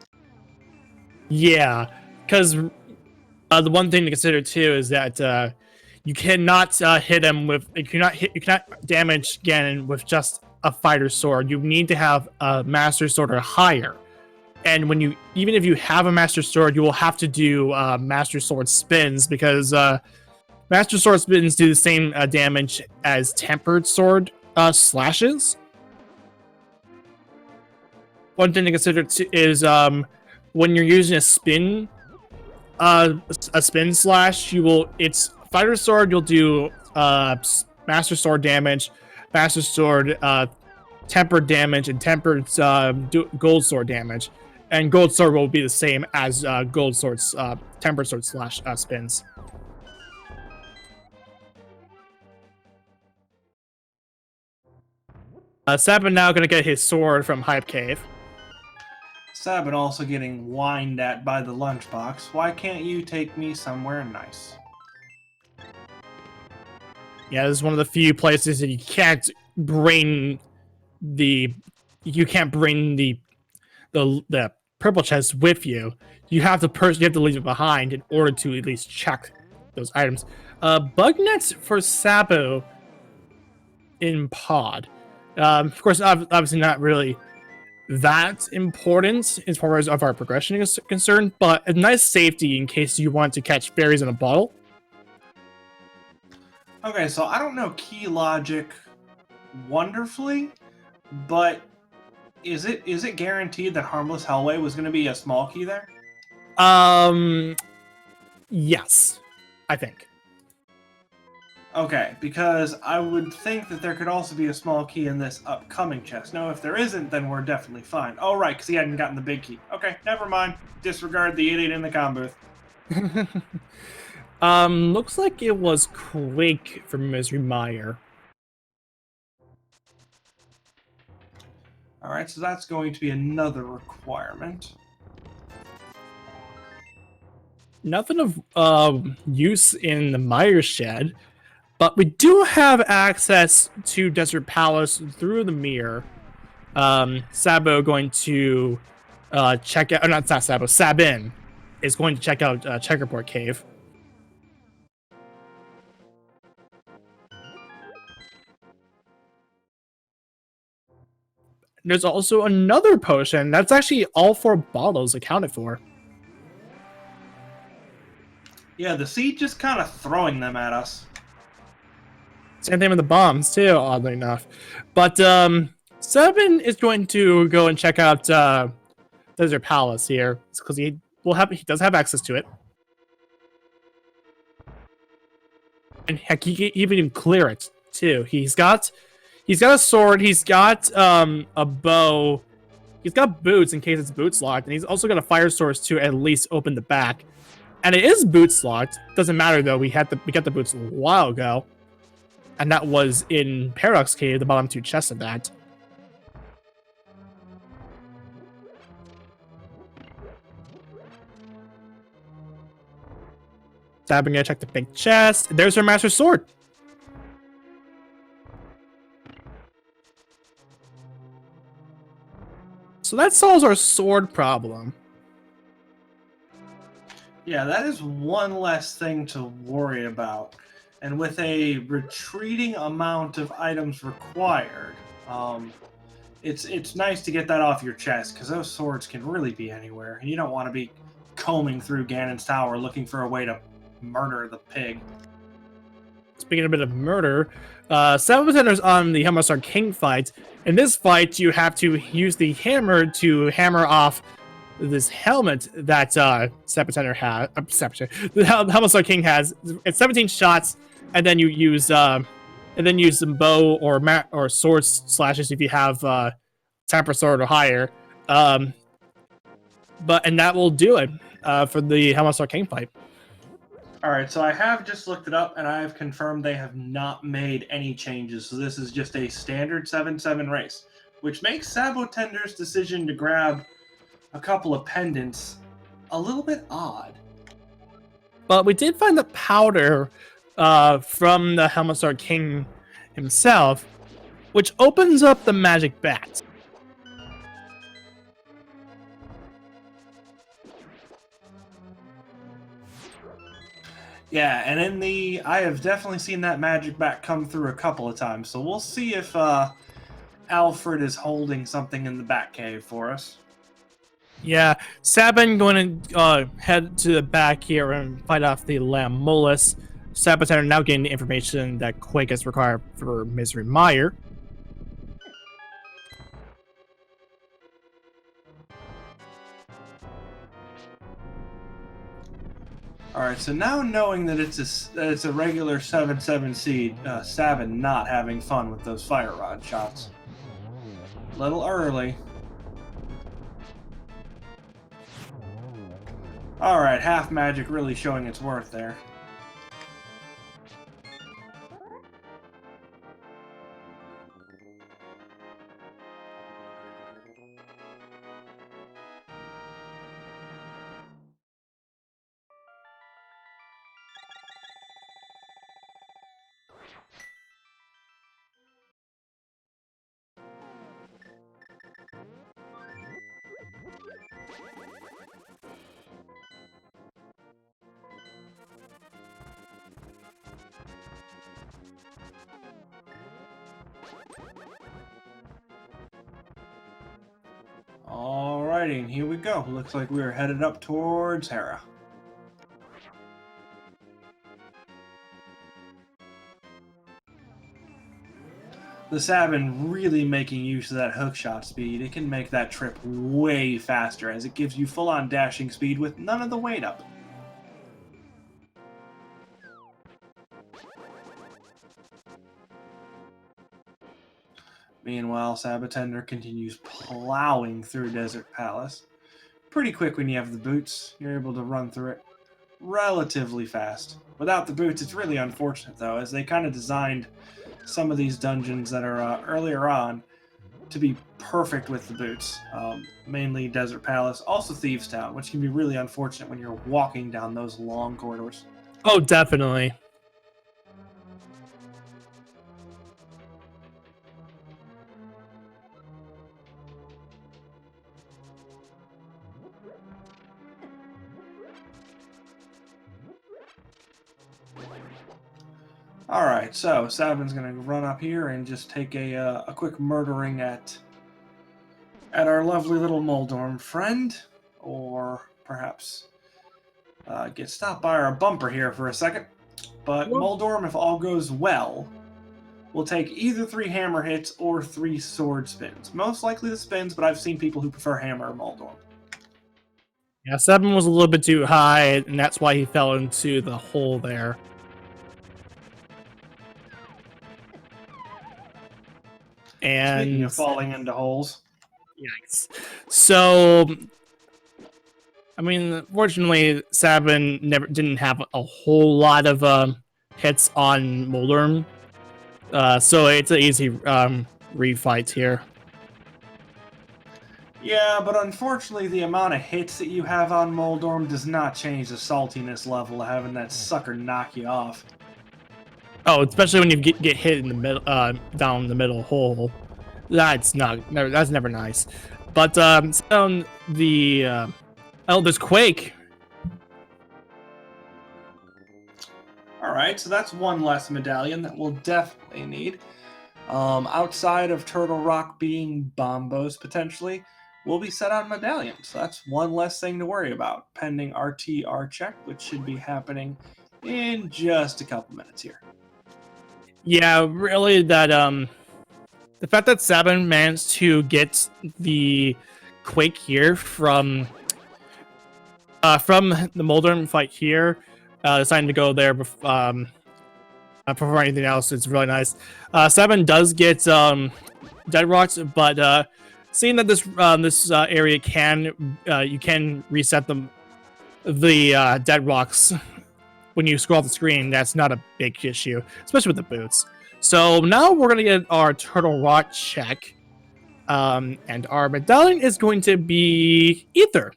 Yeah, because the one thing to consider too is that you cannot hit him with you cannot damage Ganon with just a fighter sword. You need to have a master sword or higher. And even if you have a master sword, you will have to do master sword spins, because master sword spins do the same damage as tempered sword slashes. One thing to consider is when you're using a spin slash, it's fighter sword, you'll do master sword damage, master sword tempered damage, and tempered gold sword damage. And gold sword will be the same as gold sword's tempered sword slash spins. TheSabin now gonna get his sword from Hype Cave. TheSabin also getting whined at by the lunchbox. Why can't you take me somewhere nice? Yeah, this is one of the few places that you can't bring the purple chest with you. You have to leave it behind in order to at least check those items. Bug nets for Sabu in Pod. Of course, obviously not really that important as far as our progression is concerned, but a nice safety in case you want to catch fairies in a bottle. Okay, so I don't know key logic wonderfully, but is it guaranteed that Harmless Hellway was going to be a small key there? Yes, I think. Okay, because I would think that there could also be a small key in this upcoming chest. No, if there isn't, then we're definitely fine. Oh, right, because he hadn't gotten the big key. Okay, never mind. Disregard the idiot in the comm booth. Looks like it was Quake from Misery Mire. Alright, so that's going to be another requirement. Nothing of use in the Mire Shed, but we do have access to Desert Palace through the mirror. Sabo going to check out, or not Sabo, TheSabin is going to check out Checkerport Cave. There's also another potion. That's actually all 4 bottles accounted for. Yeah, the seed just kind of throwing them at us. Same thing with the bombs too, oddly enough. But TheSabin is going to go and check out Desert Palace here, because he does have access to it, and heck, he even can clear it too. He's got a sword. He's got a bow. He's got boots in case it's boots locked, and he's also got a fire source to at least open the back. And it is boots locked. Doesn't matter though. We got the boots a while ago, and that was in Paradox Cave, the bottom 2 chests of that. TheSabin gonna check the big chest. There's her master sword. So that solves our sword problem. Yeah, that is one less thing to worry about. And with a retreating amount of items required, it's nice to get that off your chest, because those swords can really be anywhere, and you don't want to be combing through Ganon's tower looking for a way to murder the pig. Speaking a bit of murder, sab0tender's on the Helmarsar King fight. In this fight, you have to use the hammer to hammer off this helmet that sab0tender has. The Helmarsar King has. It's 17 shots, and then you use some bow or sword slashes if you have Temper Sword or higher. And that will do it for the Helmarsar King fight. All right, so I have just looked it up, and I have confirmed they have not made any changes. So this is just a standard 7-7 race, which makes sab0tender's decision to grab a couple of pendants a little bit odd. But we did find the powder from the Helmarsar King himself, which opens up the magic bat. Yeah, and I have definitely seen that magic bat come through a couple of times, so we'll see if Alfred is holding something in the Batcave for us. Yeah, SabIn going to head to the back here and fight off the Lamolus. sab0tender now getting the information that Quake is required for Misery Mire. Alright, so now knowing that it's a regular 7-7 seed, Sabin not having fun with those fire rod shots. A little early. Alright, half magic really showing its worth there. Alrighty, and here we go. Looks like we're headed up towards Hera. The Sabin really making use of that hookshot speed. It can make that trip way faster as it gives you full-on dashing speed with none of the weight up. Meanwhile, sab0tender continues plowing through Desert Palace. Pretty quick when you have the boots. You're able to run through it relatively fast. Without the boots, it's really unfortunate, though, as they kind of designed some of these dungeons that are earlier on to be perfect with the boots. Mainly Desert Palace, also Thieves Town, which can be really unfortunate when you're walking down those long corridors. Oh, definitely. Alright, so Sabin's going to run up here and just take a quick murdering at our lovely little Moldorm friend. Or perhaps get stopped by our bumper here for a second. But Moldorm, if all goes well, will take either 3 hammer hits or 3 sword spins. Most likely the spins, but I've seen people who prefer hammer or Moldorm. Yeah, 7 was a little bit too high, and that's why he fell into the hole there. And speaking of falling into holes. Yikes. So, I mean, fortunately, Sabin didn't have a whole lot of hits on Moldorm. So it's an easy refight here. Yeah, but unfortunately, the amount of hits that you have on Moldorm does not change the saltiness level of having that sucker knock you off. Oh, especially when you get hit in the middle, down the middle hole. That's never nice. But on the Elder's Quake. All right, so that's one less medallion that we'll definitely need. Outside of Turtle Rock being Bombos potentially, we'll be set on Medallion. So that's one less thing to worry about, pending RTR check, which should be happening in just a couple minutes here. Yeah, really, that the fact that TheSabin managed to get the Quake here from the Moldern fight here, deciding to go there before anything else, it's really nice. TheSabin does get dead rocks, but seeing that this area you can reset the dead rocks when you scroll off the screen, that's not a big issue, especially with the boots. So now we're gonna get our Turtle Rock check, and our medallion is going to be Ether.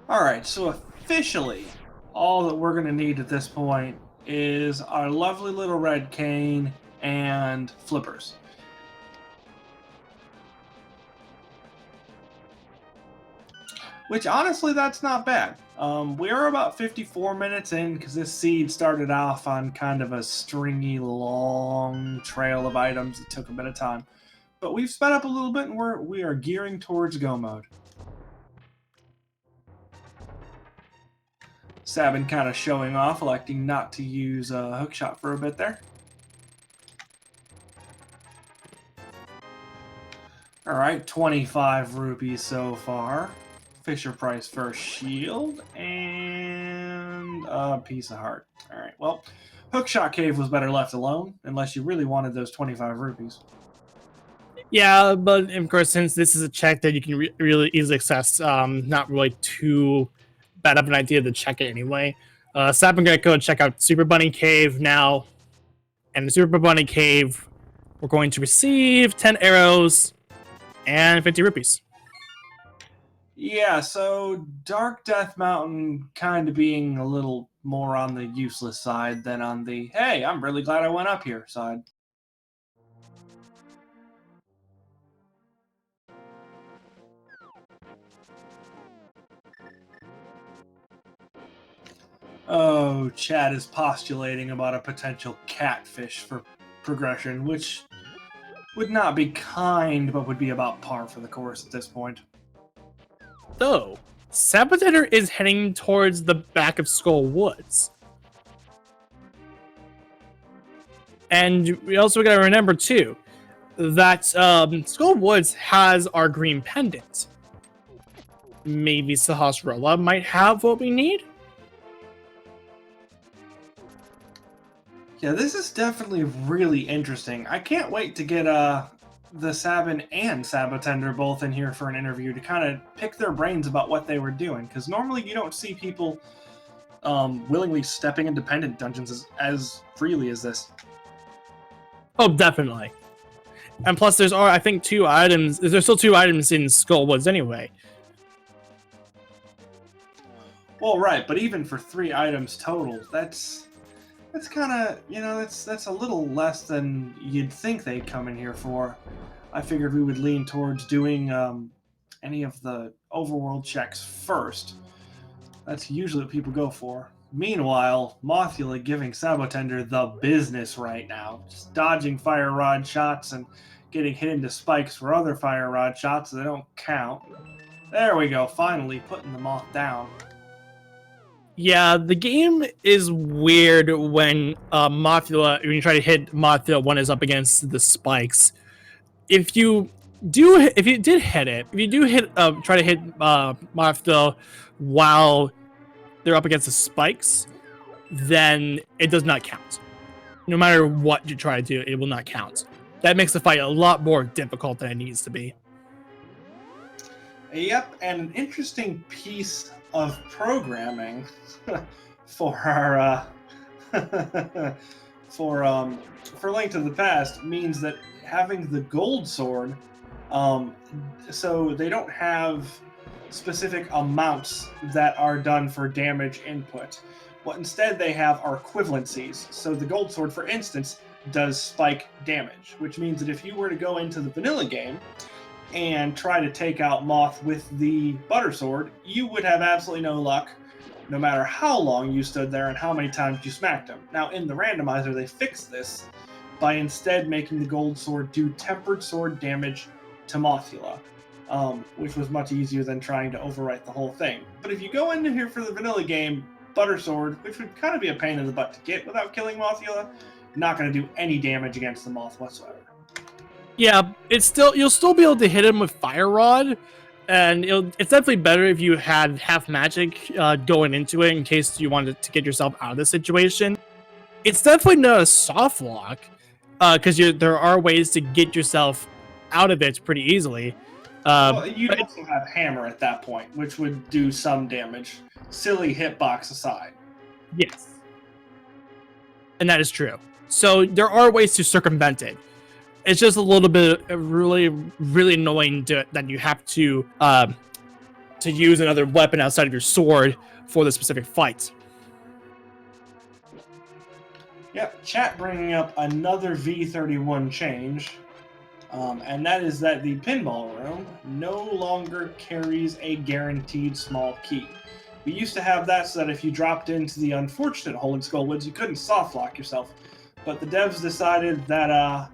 All right, so officially, all that we're going to need at this point is our lovely little red cane and flippers. Which, honestly, that's not bad. We are about 54 minutes in because this seed started off on kind of a stringy, long trail of items that took a bit of time. But we've sped up a little bit and we are gearing towards go mode. TheSabin kind of showing off, electing not to use a hookshot for a bit there. Alright, 25 rupees so far. Fisher Price first shield, and a piece of heart. Alright, well, Hookshot Cave was better left alone, unless you really wanted those 25 rupees. Yeah, but of course, since this is a check that you can really easily access, not really too bad of an idea to check it anyway. So I'm gonna go check out Super Bunny Cave now, and the Super Bunny Cave, we're going to receive 10 arrows and 50 rupees. Yeah, so Dark Death Mountain kind of being a little more on the useless side than on the, hey, I'm really glad I went up here side. Oh, Chad is postulating about a potential catfish for progression, which would not be kind, but would be about par for the course at this point. So, sab0tender is heading towards the back of Skull Woods. And we also gotta remember, too, that Skull Woods has our green pendant. Maybe Sahasrara might have what we need? Yeah, this is definitely really interesting. I can't wait to get TheSabin and sab0tender both in here for an interview to kind of pick their brains about what they were doing. Because normally you don't see people willingly stepping into pendant dungeons as freely as this. Oh, definitely. And plus, there's, I think, 2 items. There's still 2 items in Skull Woods anyway. Well, right, but even for 3 items total, that's kind of, you know, that's a little less than you'd think they'd come in here for. I figured we would lean towards doing any of the overworld checks first. That's usually what people go for. Meanwhile, Mothula giving sab0tender the business right now. Just dodging fire rod shots and getting hit into spikes for other fire rod shots so they don't count. There we go, finally putting the moth down. Yeah, the game is weird when when you try to hit Mothula when it's up against the spikes. If you do hit Mothula while they're up against the spikes, then it does not count. No matter what you try to do, it will not count. That makes the fight a lot more difficult than it needs to be. Yep, and an interesting piece of programming for our for Link to the Past means that having the gold sword, so they don't have specific amounts that are done for damage input. What instead they have are equivalencies. So the gold sword, for instance, does spike damage, which means that if you were to go into the vanilla game and try to take out Moth with the butter sword, you would have absolutely no luck, no matter how long you stood there and how many times you smacked him. Now, in the randomizer, they fixed this by instead making the gold sword do tempered sword damage to Mothula. which was much easier than trying to overwrite the whole thing. But if you go into here for the vanilla game, Butter Sword, which would kind of be a pain in the butt to get without killing Mothula, not going to do any damage against the moth whatsoever. Yeah, you'll still be able to hit him with Fire Rod, and it's definitely better if you had half magic going into it in case you wanted to get yourself out of the situation. It's definitely not a soft lock, because there are ways to get yourself out of it pretty easily. Well, you'd also have Hammer at that point, which would do some damage. Silly hitbox aside. Yes. And that is true. So there are ways to circumvent it. It's just a little bit really, really annoying that you have to use another weapon outside of your sword for the specific fight. Yep, chat bringing up another V31 change, and that is that the pinball room no longer carries a guaranteed small key. We used to have that so that if you dropped into the unfortunate hole in Skullwoods, you couldn't soft lock yourself, but the devs decided that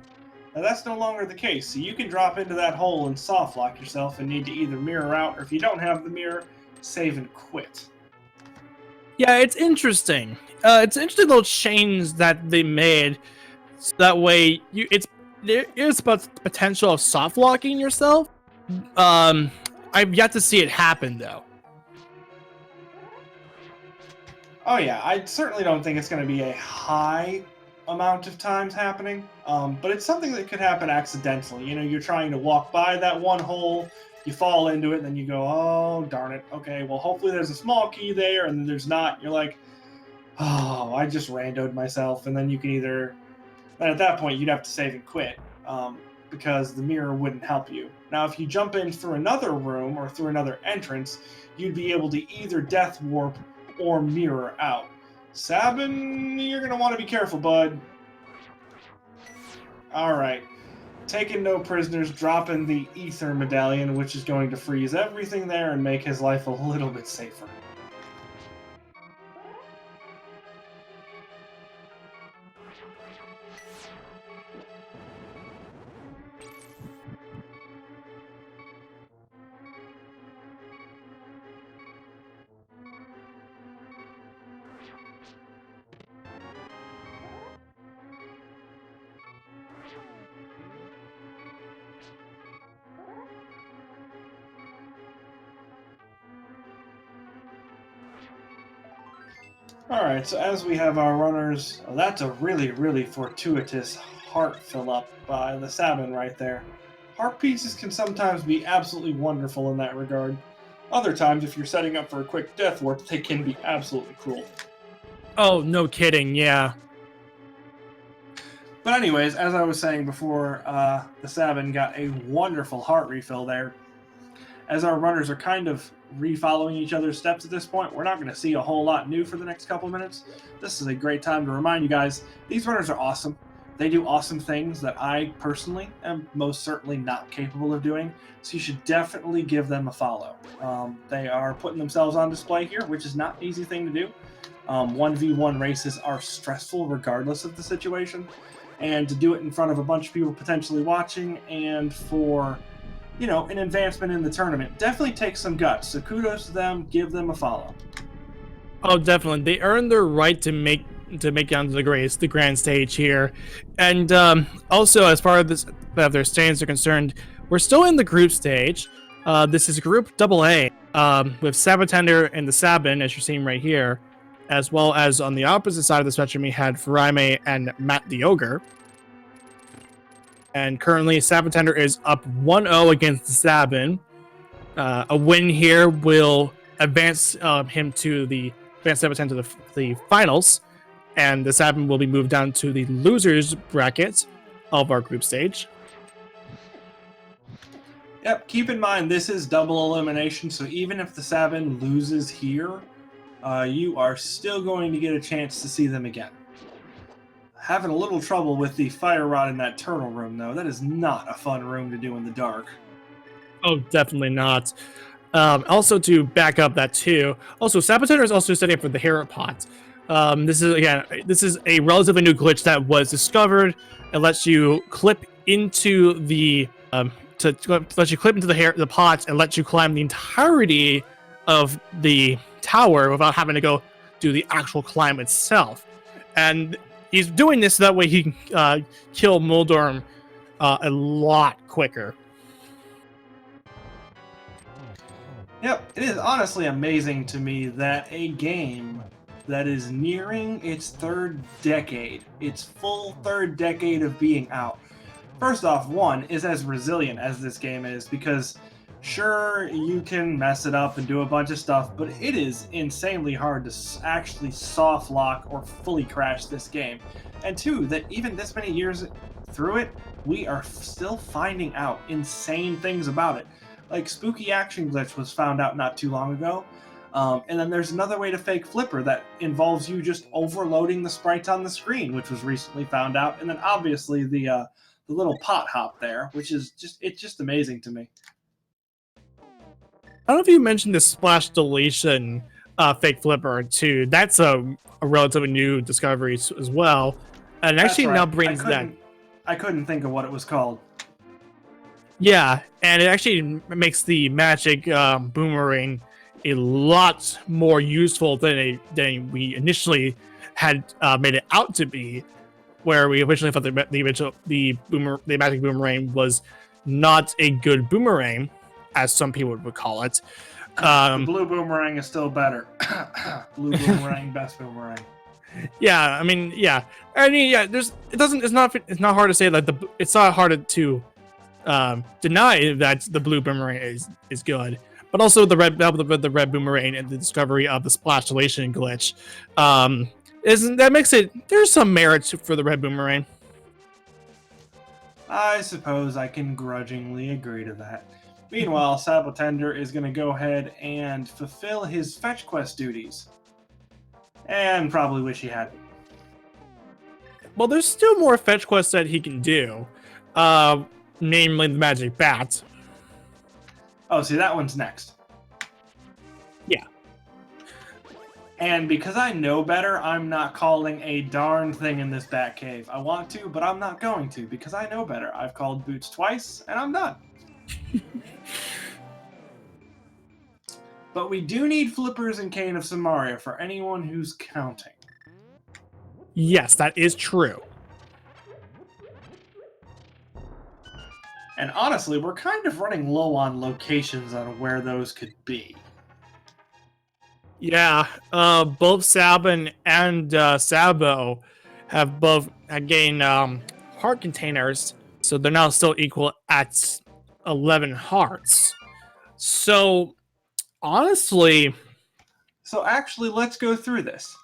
that's no longer the case. So you can drop into that hole and soft lock yourself and need to either mirror out, or if you don't have the mirror, save and quit. Yeah, it's interesting. It's an interesting little change that they made, so that way there is potential of soft locking yourself. I've yet to see it happen though. Oh yeah, I certainly don't think it's going to be a high amount of times happening, but it's something that could happen accidentally. You know, you're trying to walk by that one hole, you fall into it, and then you go, oh, darn it. Okay, well, hopefully there's a small key there, and then there's not. You're like, oh, I just randoed myself. And then you can then at that point, you'd have to save and quit, because the mirror wouldn't help you. Now, if you jump in through another room or through another entrance, you'd be able to either death warp or mirror out. SABin, you're going to want to be careful, bud. Alright. Taking no prisoners, dropping the Ether Medallion, which is going to freeze everything there and make his life a little bit safer. Alright, so as we have our runners, that's a really, really fortuitous heart fill up by TheSabin right there. Heart pieces can sometimes be absolutely wonderful in that regard. Other times, if you're setting up for a quick death warp, they can be absolutely cruel. Oh, no kidding, yeah. But anyways, as I was saying before, TheSabin got a wonderful heart refill there. As our runners are kind of re-following each other's steps at this point, we're not going to see a whole lot new for the next couple minutes. This is a great time to remind you guys, these runners are awesome. They do awesome things that I personally am most certainly not capable of doing, so you should definitely give them a follow. They are putting themselves on display here, which is not an easy thing to do. 1v1 races are stressful regardless of the situation, and to do it in front of a bunch of people potentially watching and for, you know, an advancement in the tournament definitely takes some guts. So kudos to them. Give them a follow. Oh, definitely. They earned their right to make it onto the grand stage here. And also, as far as their standings are concerned, we're still in the group stage. This is Group AA with sab0tender and TheSabin, as you're seeing right here, as well as on the opposite side of the spectrum, we had Faraime and Matt the Ogre. And currently, sab0tender is up 1-0 against TheSabin. A win here will advance him to sab0tender to the finals, and TheSabin will be moved down to the losers bracket of our group stage. Yep, keep in mind this is double elimination, so even if TheSabin loses here, you are still going to get a chance to see them again. Having a little trouble with the fire rod in that turtle room, though. That is not a fun room to do in the dark. Oh, definitely not. Also, to back up that too, also sab0tender is also setting up for the Hero Pot. This is a relatively new glitch that was discovered. It lets you clip into the to let you clip into the pots and let you climb the entirety of the tower without having to go do the actual climb itself. And he's doing this so that way he can kill Muldorm a lot quicker. Yep, it is honestly amazing to me that a game that is nearing its third decade, its full third decade of being out, first off, one, is as resilient as this game is, because sure, you can mess it up and do a bunch of stuff, but it is insanely hard to actually soft lock or fully crash this game. And two, that even this many years through it, we are still finding out insane things about it. Like, spooky action glitch was found out not too long ago. And then there's another way to fake flipper that involves you just overloading the sprites on the screen, which was recently found out. And then obviously the little pot hop there, which is just amazing to me. I don't know if you mentioned the splash deletion fake flipper too. That's a relatively new discovery as well. And actually right. now brings that. I couldn't think of what it was called. Yeah, and it actually makes the magic boomerang a lot more useful than we initially had made it out to be. Where we originally thought the magic boomerang was not a good boomerang, as some people would call it. The blue boomerang is still better. Blue boomerang, best boomerang. Yeah, I mean, yeah. It's not hard to say that it's not hard to deny that the blue boomerang is good, but also the red boomerang and the discovery of the splash deletion glitch that makes it, there's some merit for the red boomerang. I suppose I can grudgingly agree to that. Meanwhile, sab0tender is going to go ahead and fulfill his fetch quest duties. And probably wish he hadn't. Well, there's still more fetch quests that he can do. Namely the magic bat. Oh, see, that one's next. Yeah. And because I know better, I'm not calling a darn thing in this bat cave. I want to, but I'm not going to, because I know better. I've called boots twice, and I'm done. But we do need flippers in Cane of Samaria for anyone who's counting. Yes, that is true. And honestly, we're kind of running low on locations on where those could be. Yeah, both Sabin and Sabo have both gained heart containers, so they're now still equal at 11 hearts. So, honestly... So actually, let's go through this.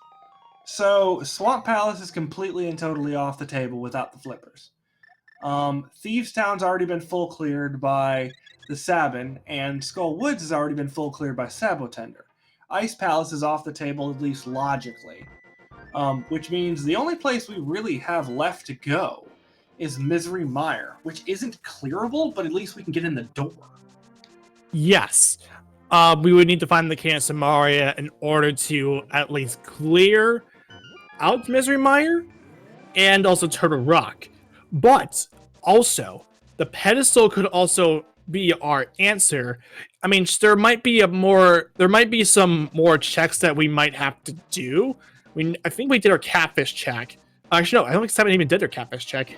So, Swamp Palace is completely and totally off the table without the flippers. Thieves Town's already been full cleared by TheSabin, and Skull Woods has already been full cleared by sab0tender. Ice Palace is off the table, at least logically. Which means the only place we really have left to go is Misery Mire, which isn't clearable, but at least we can get in the door. Yes. We would need to find the Cane of Samaria in order to at least clear out Misery Mire and also Turtle Rock. But also, the Pedestal could also be our answer. I mean, there might be some more checks that we might have to do. I think we did our catfish check. Actually, no, I don't think Sabin even did their catfish check.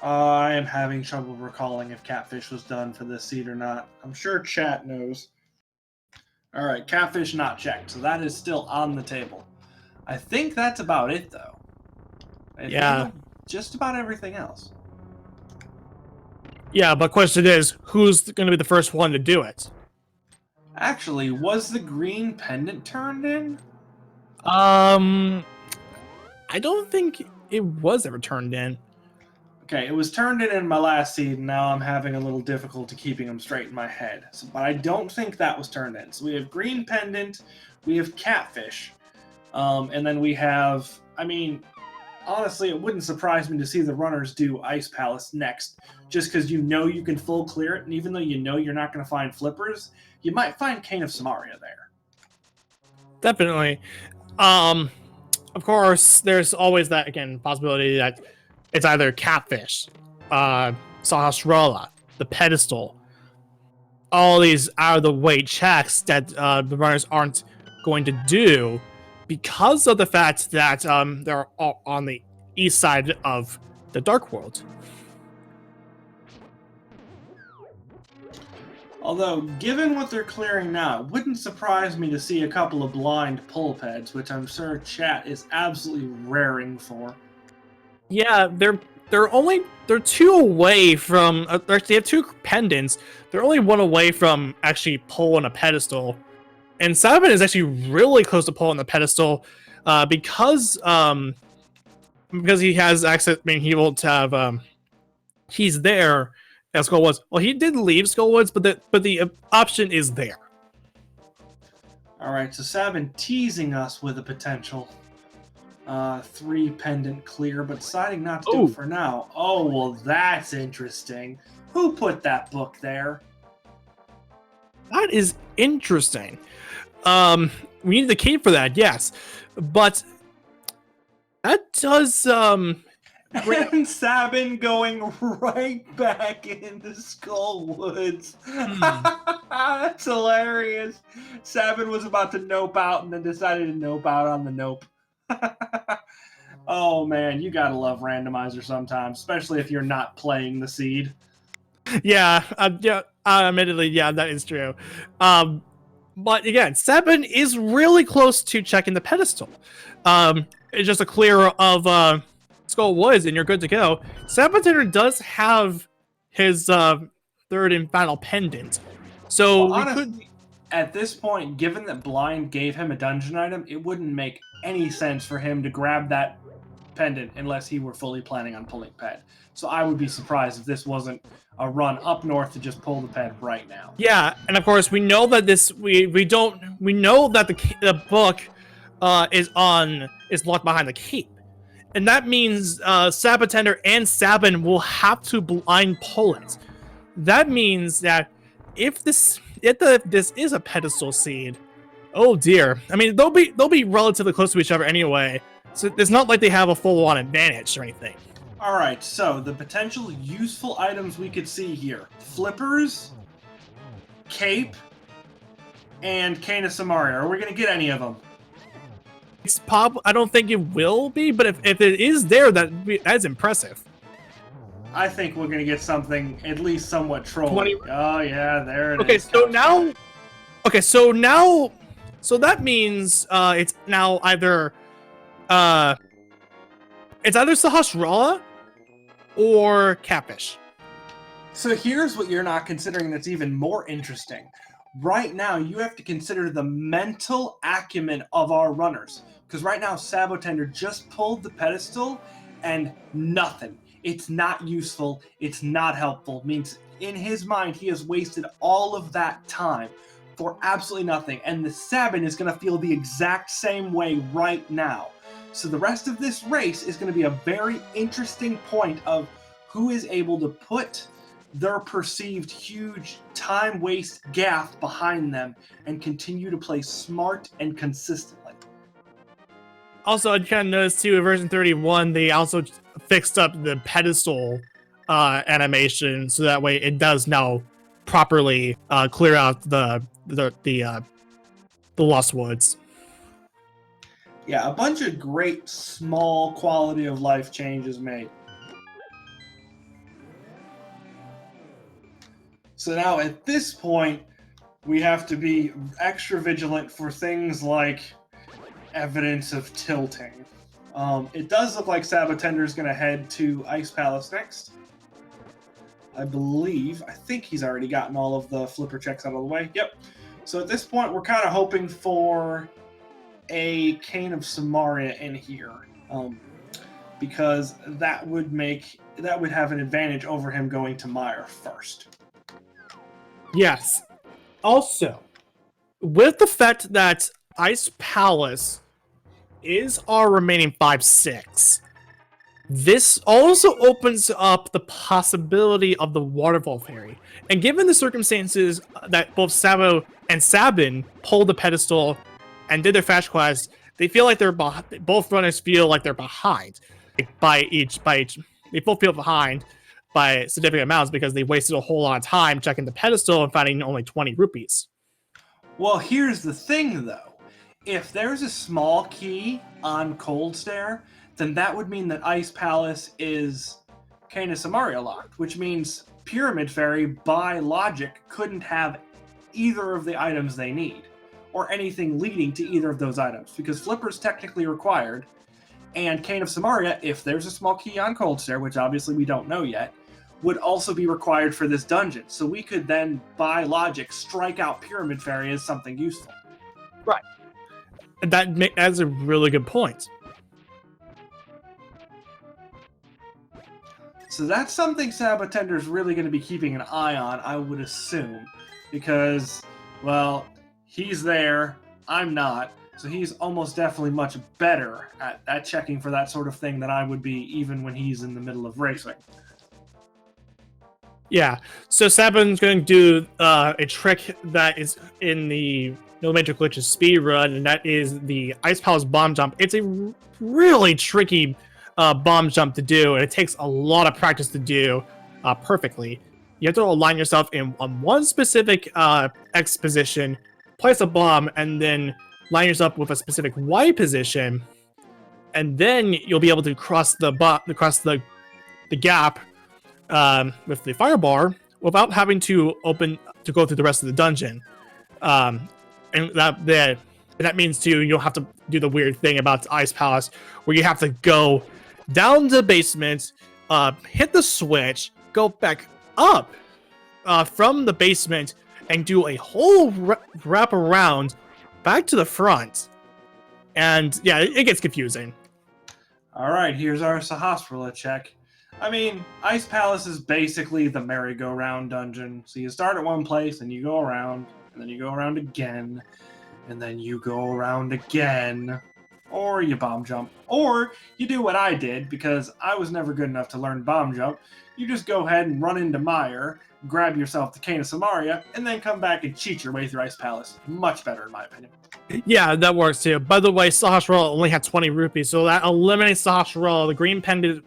I am having trouble recalling if catfish was done for this seed or not. I'm sure chat knows. Alright, catfish not checked, so that is still on the table. I think that's about it, though. Yeah. Just about everything else. Yeah, but question is, who's going to be the first one to do it? Actually, was the green pendant turned in? I don't think it was ever turned in. Okay, it was turned in my last seed, and now I'm having a little difficulty keeping them straight in my head. So, but I don't think that was turned in. So we have green pendant, we have catfish, and then we have, I mean, honestly, it wouldn't surprise me to see the runners do Ice Palace next, just because you know you can full clear it, and even though you know you're not going to find flippers, you might find Cane of Samaria there. Definitely. Of course, there's always that, again, possibility that it's either catfish Sahasrara, the Pedestal, all these out-of-the-way checks that the runners aren't going to do because of the fact that they're all on the east side of the Dark World. Although, given what they're clearing now, it wouldn't surprise me to see a couple of blind pulpeds, which I'm sure chat is absolutely raring for. Yeah, they're two away from. They have two pendants. They're only one away from actually pulling a pedestal, and Sab0tender is actually really close to pulling the pedestal, because he has access. I mean, he won't have. He's there at Skullwoods. Well, he did leave Skullwoods, but the option is there. All right, so Sab0tender teasing us with a potential 3 pendant clear, but deciding not to do it for now. Oh, well, that's interesting. Who put that book there? That is interesting. We need the key for that, yes, but that does And Sab0tender going right back into Skullwoods. That's hilarious. SabOtender was about to nope out and then decided to nope out on the nope. Oh man, you gotta love Randomizer sometimes, especially if you're not playing the seed. Yeah, admittedly, yeah, that is true. But again, SabOtender is really close to checking the pedestal. It's just a clear of Skullwoods, and you're good to go. SabOtender does have his third and final pendant, so well, honestly, at this point, given that Blind gave him a dungeon item, it wouldn't make any sense for him to grab that pendant unless he were fully planning on pulling ped. So I would be surprised if this wasn't a run up north to just pull the ped right now. Yeah, and of course we know that we know that the book is locked behind the keep, and that means sab0tender and SabOtender will have to blind pull it. That means that if this is a pedestal seed, oh dear. I mean, they'll be relatively close to each other anyway, so it's not like they have a full-on advantage or anything. All right, so the potential useful items we could see here: flippers, cape, and Cane of Samaria. Are we going to get any of them? It's I don't think it will be, but if it is there, that's impressive. I think we're going to get something at least somewhat trolling. 20... Oh yeah, there it is. Okay, so that means it's now either Sahasrara or Catfish. So here's what you're not considering that's even more interesting. Right now, you have to consider the mental acumen of our runners. Because right now, sab0tender just pulled the pedestal and nothing. It's not useful. It's not helpful. It means in his mind, he has wasted all of that time for absolutely nothing. And the SabOtender is going to feel the exact same way right now. So the rest of this race is going to be a very interesting point of who is able to put their perceived huge time waste gap behind them and continue to play smart and consistently. Also, I kind of noticed too, in version 31, they also fixed up the pedestal animation, so that way it does now properly clear out the Lost Woods. Yeah, a bunch of great small quality of life changes made. So now at this point, we have to be extra vigilant for things like evidence of tilting. It does look like sab0tender is going to head to Ice Palace next. I think he's already gotten all of the flipper checks out of the way. Yep. So at this point, we're kind of hoping for a Cane of Samaria in here, because that would have an advantage over him going to Mire first. Yes. Also, with the fact that Ice Palace is our remaining 5/6, this also opens up the possibility of the Waterfall Fairy. And given the circumstances that both Sabo and SabIn pulled the pedestal and did their fast quest, they feel like both runners feel like they're behind. By each. They both feel behind. by significant amounts because they wasted a whole lot of time checking the pedestal and finding only 20 rupees. Well, here's the thing, though. If there's a small key on Cold Stare, then that would mean that Ice Palace is Canis Amaria locked, which means Pyramid Fairy, by logic, couldn't have either of the items they need, or anything leading to either of those items, because Flipper's technically required, and Cane of Samaria, if there's a small key on Cold Stare, which obviously we don't know yet, would also be required for this dungeon. So we could then, by logic, strike out Pyramid Fairy as something useful. Right. That's a really good point. So that's something sab0tender is really going to be keeping an eye on, I would assume. Because, well, he's there, I'm not. So he's almost definitely much better at checking for that sort of thing than I would be, even when he's in the middle of racing. Yeah, so SABin's going to do a trick that is in the No Major Glitches speed run, and that is the Ice Palace bomb jump. It's a really tricky bomb jump to do, and it takes a lot of practice to do perfectly. You have to align yourself on one specific X position, place a bomb, and then line yourself with a specific Y position, and then you'll be able to cross the gap with the fire bar without having to go through the rest of the dungeon. And that means too you don't have to do the weird thing about the Ice Palace where you have to go down to the basement, hit the switch, go back up from the basement, and do a whole wrap around back to the front. And yeah, it gets confusing. All right, here's our Sahasrahla check. I mean, Ice Palace is basically the merry-go-round dungeon. So you start at one place, and you go around, and then you go around again, and then you go around again, or you bomb jump. Or you do what I did, because I was never good enough to learn bomb jump. You just go ahead and run into Mire, grab yourself the Cane of Samaria, and then come back and cheat your way through Ice Palace. Much better, in my opinion. Yeah, that works too. By the way, Sahasrahla only had 20 rupees, so that eliminates Sahasrahla. The green pendant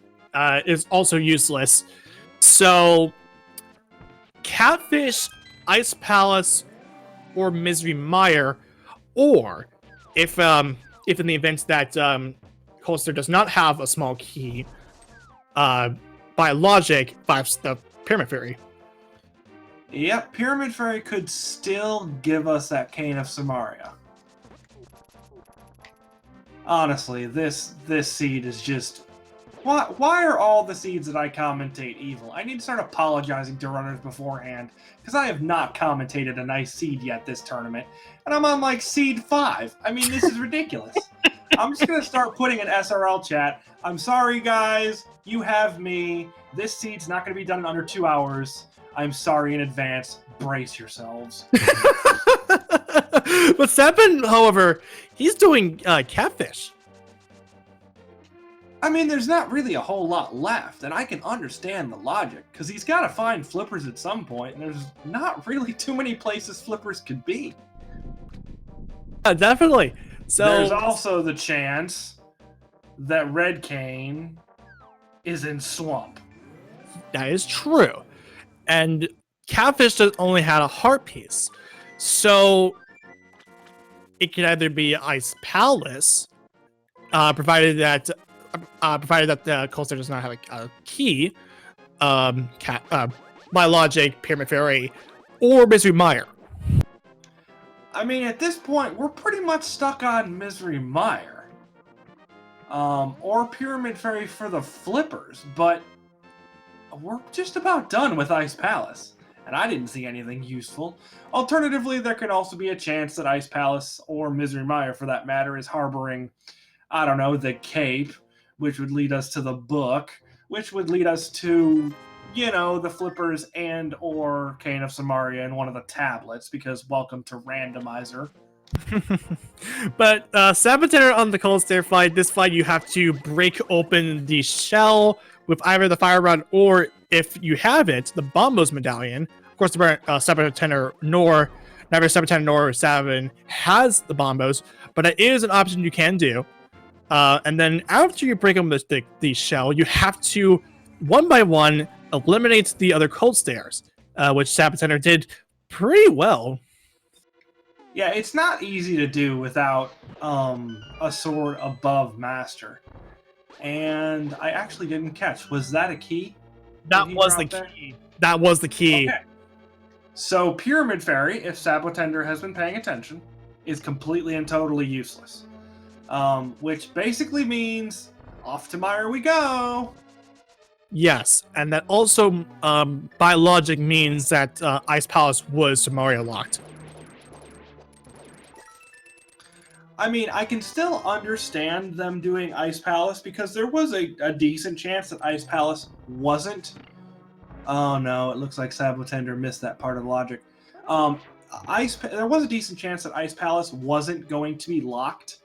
is also useless. So, Catfish, Ice Palace, or Misery Mire, or if in the event that Coaster does not have a small key, by logic, the Pyramid Fairy. Yep, Pyramid Fairy could still give us that Cane of Samaria. Honestly, this seed is just... Why are all the seeds that I commentate evil? I need to start apologizing to runners beforehand, because I have not commentated a nice seed yet this tournament, and I'm on like seed 5. I mean, this is ridiculous. I'm just going to start putting an SRL chat. I'm sorry, guys. You have me. This seed's not going to be done in under 2 hours. I'm sorry in advance. Brace yourselves. But SABin, however, he's doing Catfish. I mean, there's not really a whole lot left, and I can understand the logic, because he's got to find Flippers at some point, and there's not really too many places Flippers could be. Definitely. So there's also the chance that Red Cane is in Swamp. That is true. And Catfish only had a heart piece. So it could either be Ice Palace, provided that the Coaster does not have a key, by logic, Pyramid Fairy, or Misery Mire. I mean, at this point, we're pretty much stuck on Misery Mire. Or Pyramid Fairy for the Flippers, but we're just about done with Ice Palace, and I didn't see anything useful. Alternatively, there could also be a chance that Ice Palace, or Misery Mire for that matter, is harboring, I don't know, the Cape, which would lead us to the book, which would lead us to, you know, the Flippers and or Cane of Samaria in one of the tablets, because welcome to Randomizer. But sab0tender on the Cold Stare fight, this fight you have to break open the shell with either the fire rod or, if you have it, the Bombos medallion. Of course, sab0tender nor neither sab0tender nor SABin has the Bombos, but it is an option you can do. And then after you break open the shell, you have to, one by one, eliminates the other cold stairs, which sab0tender did pretty well. Yeah, it's not easy to do without a sword above master. And I actually didn't catch. Was that a key? That was the key. That was the key. Okay. So Pyramid Fairy, if sab0tender has been paying attention, is completely and totally useless. Which basically means off to Mire we go. Yes, and that also, by logic, means that Ice Palace was Samaria locked. I mean, I can still understand them doing Ice Palace because there was a decent chance that Ice Palace wasn't. Oh no, it looks like sab0tender missed that part of the logic. There was a decent chance that Ice Palace wasn't going to be locked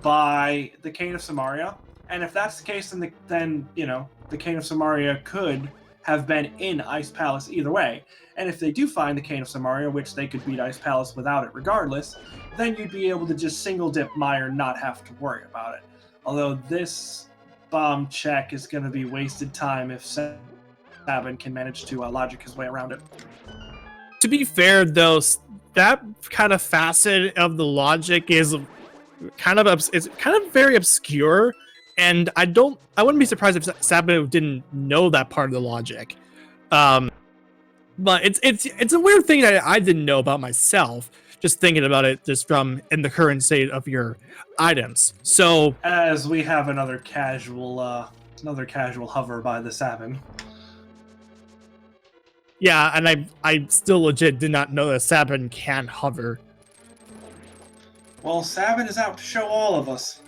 by the Cane of Samaria, and if that's the case, then you know the Cane of Samaria could have been in Ice Palace either way. And if they do find the Cane of Samaria, which they could beat Ice Palace without it regardless, then you'd be able to just single dip Mire and not have to worry about it. Although this bomb check is going to be wasted time if TheSabin can manage to logic his way around it. To be fair, though, that kind of facet of the logic is kind of very obscure, and I wouldn't be surprised if TheSabin didn't know that part of the logic. But it's a weird thing that I didn't know about myself, just thinking about it just from in the current state of your items. So as we have another casual hover by TheSabin. Yeah, and I still legit did not know that TheSabin can hover. Well, TheSabin is out to show all of us.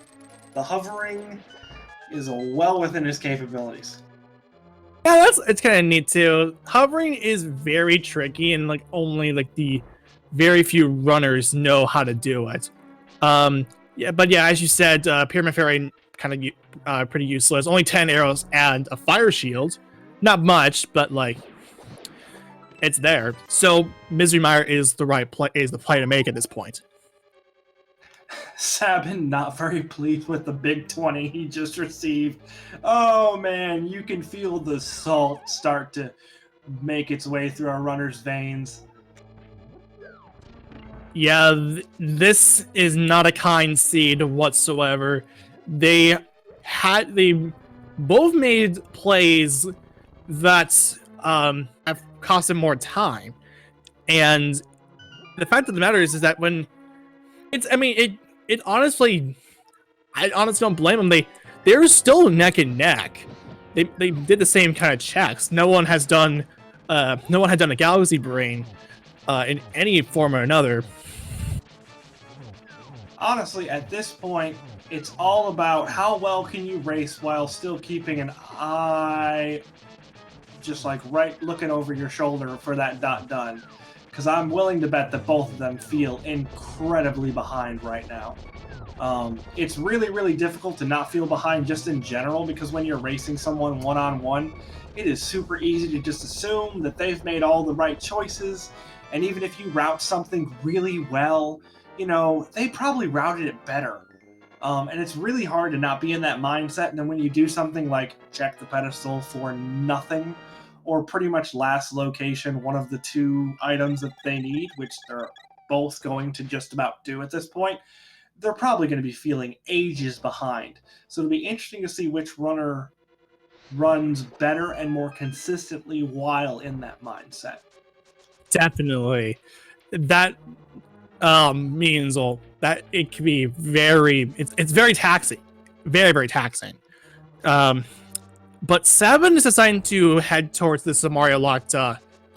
The hovering is well within his capabilities. Yeah, it's kind of neat too. Hovering is very tricky, and like only like the very few runners know how to do it. Yeah, but yeah, as you said, Pyramid Fairy kind of pretty useless. Only 10 arrows and a fire shield. Not much, but like it's there. So Misery Mire is the play to make at this point. TheSabin not very pleased with the big 20 he just received. Oh man, you can feel the salt start to make its way through our runner's veins. Yeah, this is not a kind seed whatsoever. They both made plays that have cost them more time, and the fact of the matter is that when it honestly, I honestly don't blame them. They're still neck and neck. They did the same kind of checks. No one had done a Galaxy Brain in any form or another. Honestly, at this point, it's all about how well can you race while still keeping an eye just like right looking over your shoulder for that dot done. Because I'm willing to bet that both of them feel incredibly behind right now. It's really, really difficult to not feel behind just in general, because when you're racing someone one-on-one, it is super easy to just assume that they've made all the right choices, and even if you route something really well, you know, they probably routed it better. And it's really hard to not be in that mindset, and then when you do something like check the pedestal for nothing, or pretty much last location, one of the two items that they need, which they're both going to just about do at this point, they're probably going to be feeling ages behind. So it'll be interesting to see which runner runs better and more consistently while in that mindset. Definitely. That means that it can be it's very taxing. Very, very taxing. But TheSabin is deciding to head towards the Samaria locked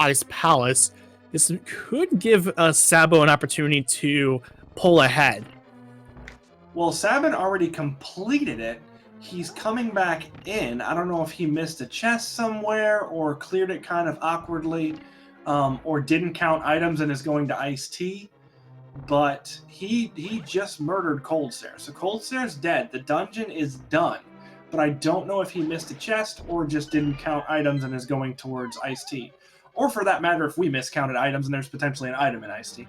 Ice Palace. This could give Sabo an opportunity to pull ahead. Well, TheSabin already completed it. He's coming back in. I don't know if he missed a chest somewhere or cleared it kind of awkwardly, or didn't count items and is going to Ice Tea. But he just murdered Cold Stairs. So Cold Stairs dead. The dungeon is done. But I don't know if he missed a chest or just didn't count items and is going towards Iced Tea. Or for that matter, if we miscounted items and there's potentially an item in Iced Tea.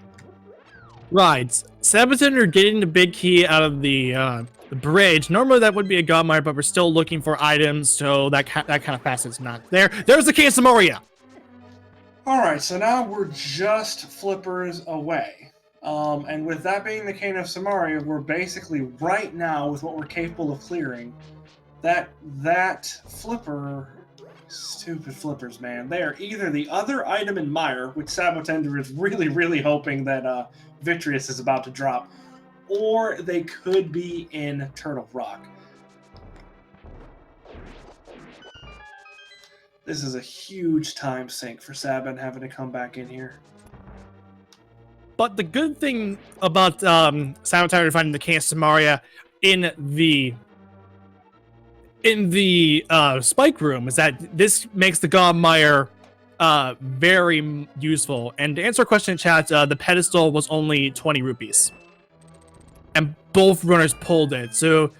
Right. sab0tender getting the big key out of the the bridge. Normally that would be a godmire, but we're still looking for items, so that kind of facet's not there. There's the Case of Moria. All right, so now we're just flippers away. And with that being the Cane of Samaria, we're basically right now with what we're capable of clearing. That flipper, stupid flippers, man. They are either the other item in Mire, which sab0tender is really, really hoping that Vitreous is about to drop, or they could be in Turtle Rock. This is a huge time sink for Sabin having to come back in here. But the good thing about sab0tender finding the Cane of Samaria in the spike room is that this makes the godmire very useful. And to answer a question in chat, the pedestal was only 20 rupees. And both runners pulled it. So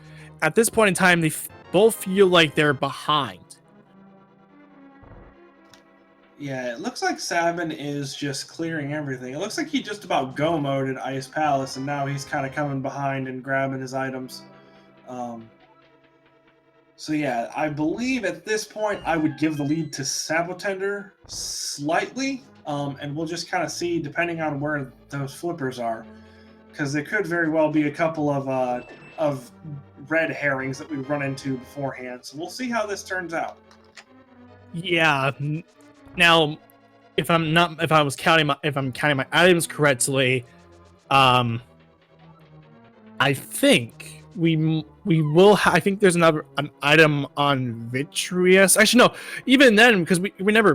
at this point in time, they both feel like they're behind. Yeah, it looks like Sabin is just clearing everything. It looks like he just about go-moded Ice Palace, and now he's kind of coming behind and grabbing his items. So yeah, I believe at this point I would give the lead to sab0tender slightly, and we'll just kind of see depending on where those flippers are, because there could very well be a couple of red herrings that we run into beforehand. So we'll see how this turns out. Yeah. Now, if I'm counting my items correctly, I think we will. I think there's an item on Vitreous. Actually, no. Even then, because we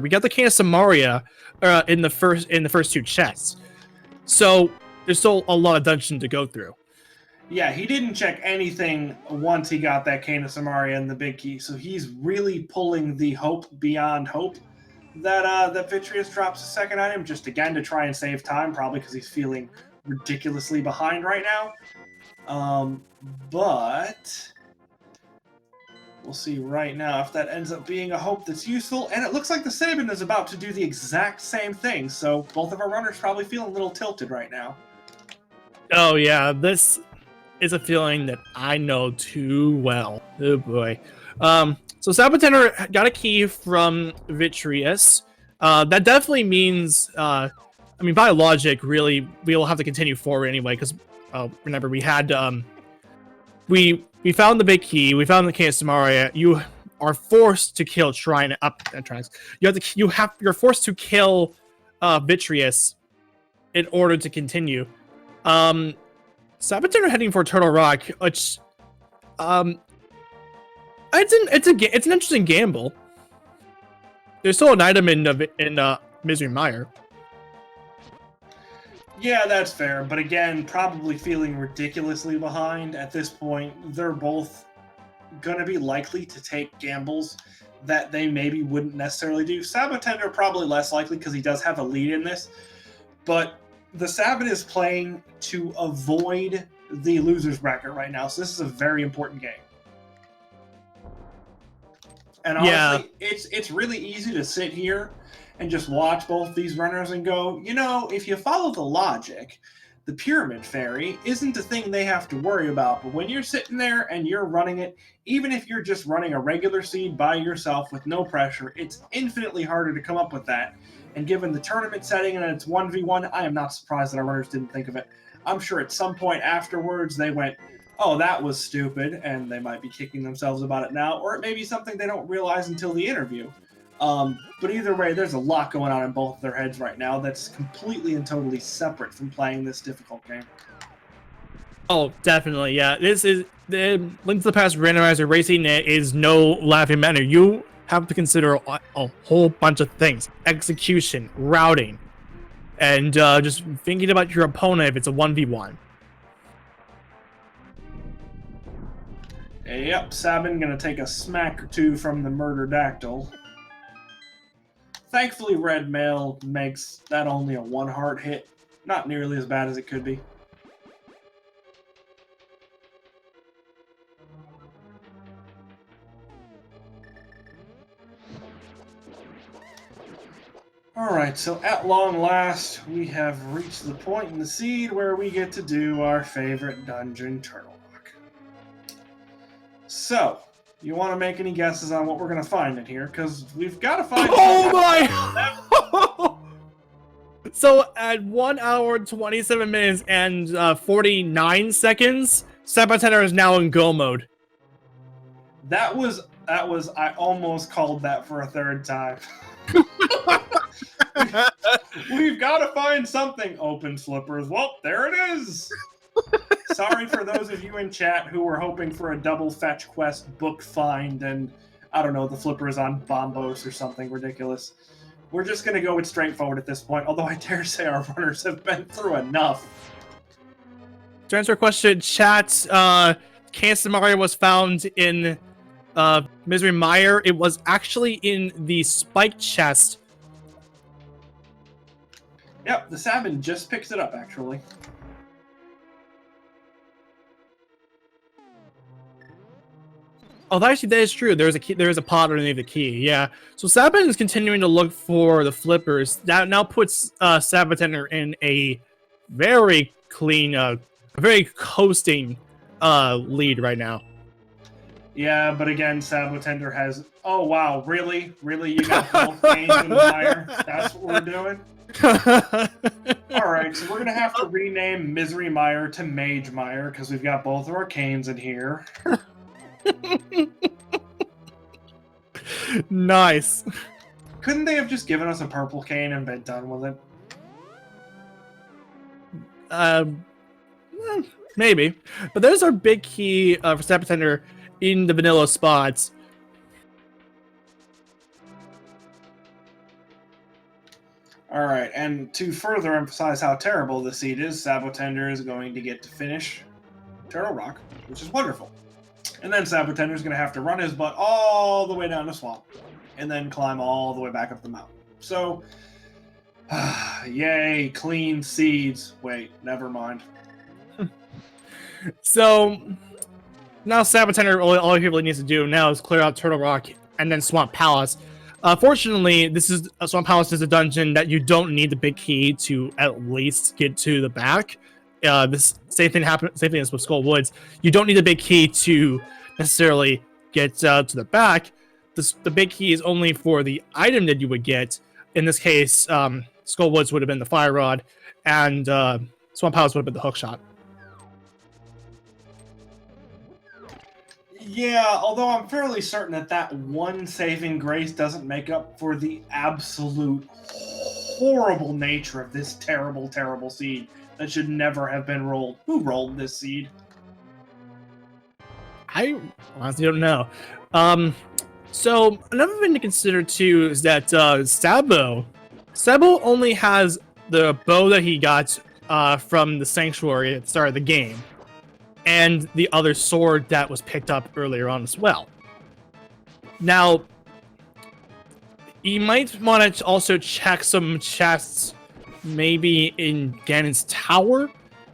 got the Cane of Samaria in the first two chests, so there's still a lot of dungeon to go through. Yeah, he didn't check anything once he got that Cane of Samaria and the big key, so he's really pulling the hope beyond hope that Vitreous drops a second item, just again to try and save time, probably because he's feeling ridiculously behind right now. But we'll see right now if that ends up being a hope that's useful. And it looks like the TheSabin is about to do the exact same thing, so both of our runners probably feel a little tilted right now. Oh yeah, this is a feeling that I know too well. Oh boy. So sab0tender got a key from Vitreous. That definitely means, I mean, by logic, really, we will have to continue forward anyway, because remember, we had, we found the big key, we found the Cane of Samaria. You are forced to kill Shrine up Trunks. You're forced to kill Vitreous in order to continue. sab0tender heading for Turtle Rock, which, it's an interesting gamble. There's still an item in Misery Mire. Yeah, that's fair. But again, probably feeling ridiculously behind at this point. They're both gonna be likely to take gambles that they maybe wouldn't necessarily do. sab0tender probably less likely because he does have a lead in this. But the TheSabin is playing to avoid the loser's bracket right now, so this is a very important game. And honestly, it's really easy to sit here and just watch both these runners and go, you know, if you follow the logic, the Pyramid Fairy isn't a thing they have to worry about. But when you're sitting there and you're running it, even if you're just running a regular seed by yourself with no pressure, it's infinitely harder to come up with that. And given the tournament setting and it's 1v1, I am not surprised that our runners didn't think of it. I'm sure at some point afterwards they went, oh, that was stupid, and they might be kicking themselves about it now, or it may be something they don't realize until the interview. But either way, there's a lot going on in both of their heads right now that's completely and totally separate from playing this difficult game. Oh, definitely, yeah. This is the Link to the Past Randomizer racing is no laughing matter. You have to consider a whole bunch of things: execution, routing, and just thinking about your opponent if it's a 1v1. Yep, Sabin gonna take a smack or two from the Murderdactyl. Thankfully, Red Mail makes that only a 1 heart hit. Not nearly as bad as it could be. Alright, so at long last, we have reached the point in the seed where we get to do our favorite dungeon, Turtle Rock. So, you want to make any guesses on what we're going to find in here? Because we've got to find... Oh my! So at 1 hour, 27 minutes, and 49 seconds, sab0tender is now in go mode. That was... I almost called that for a third time. We've got to find something. Open flippers. Well, there it is. Sorry for those of you in chat who were hoping for a double fetch quest book find and, I don't know, the flippers on Bombos or something ridiculous. We're just going to go with straightforward at this point, although I dare say our runners have been through enough. To answer your question, chat, Palace and Mire was found in Misery Mire. It was actually in the spike chest. Yep, TheSabin just picks it up, actually. Oh, actually, that is true. There's a key. There is a pot underneath the key. Yeah. So sab0tender is continuing to look for the flippers. That now puts sab0tender in a very clean, very coasting lead right now. Yeah, but again, sab0tender has... Oh, wow, really? Really? You got both canes in the mire? That's what we're doing? Alright, so we're going to have to rename Misery Mire to Mage Mire, because we've got both of our canes in here. Nice. Couldn't they have just given us a purple cane and been done with it? Maybe. But there's our big key for sab0tender in the vanilla spots. Alright, and to further emphasize how terrible the seed is, sab0tender is going to get to finish Turtle Rock, which is wonderful. And then sab0tender is going to have to run his butt all the way down the swamp, and then climb all the way back up the mountain. So, yay, clean seeds. Wait, never mind. So, now sab0tender, all he really needs to do now is clear out Turtle Rock and then Swamp Palace. Fortunately, Swamp Palace is a dungeon that you don't need the big key to at least get to the back. This same thing as with Skull Woods. You don't need the big key to necessarily get to the back. The big key is only for the item that you would get. In this case, Skull Woods would have been the fire rod, and Swamp Palace would have been the hook shot. Yeah, although I'm fairly certain that that one saving grace doesn't make up for the absolute horrible nature of this terrible, terrible seed that should never have been rolled. Who rolled this seed? I honestly don't know. So another thing to consider too is that Sabo only has the bow that he got from the Sanctuary at the start of the game, and the other sword that was picked up earlier on as well. Now, you might want to also check some chests, maybe in Ganon's tower,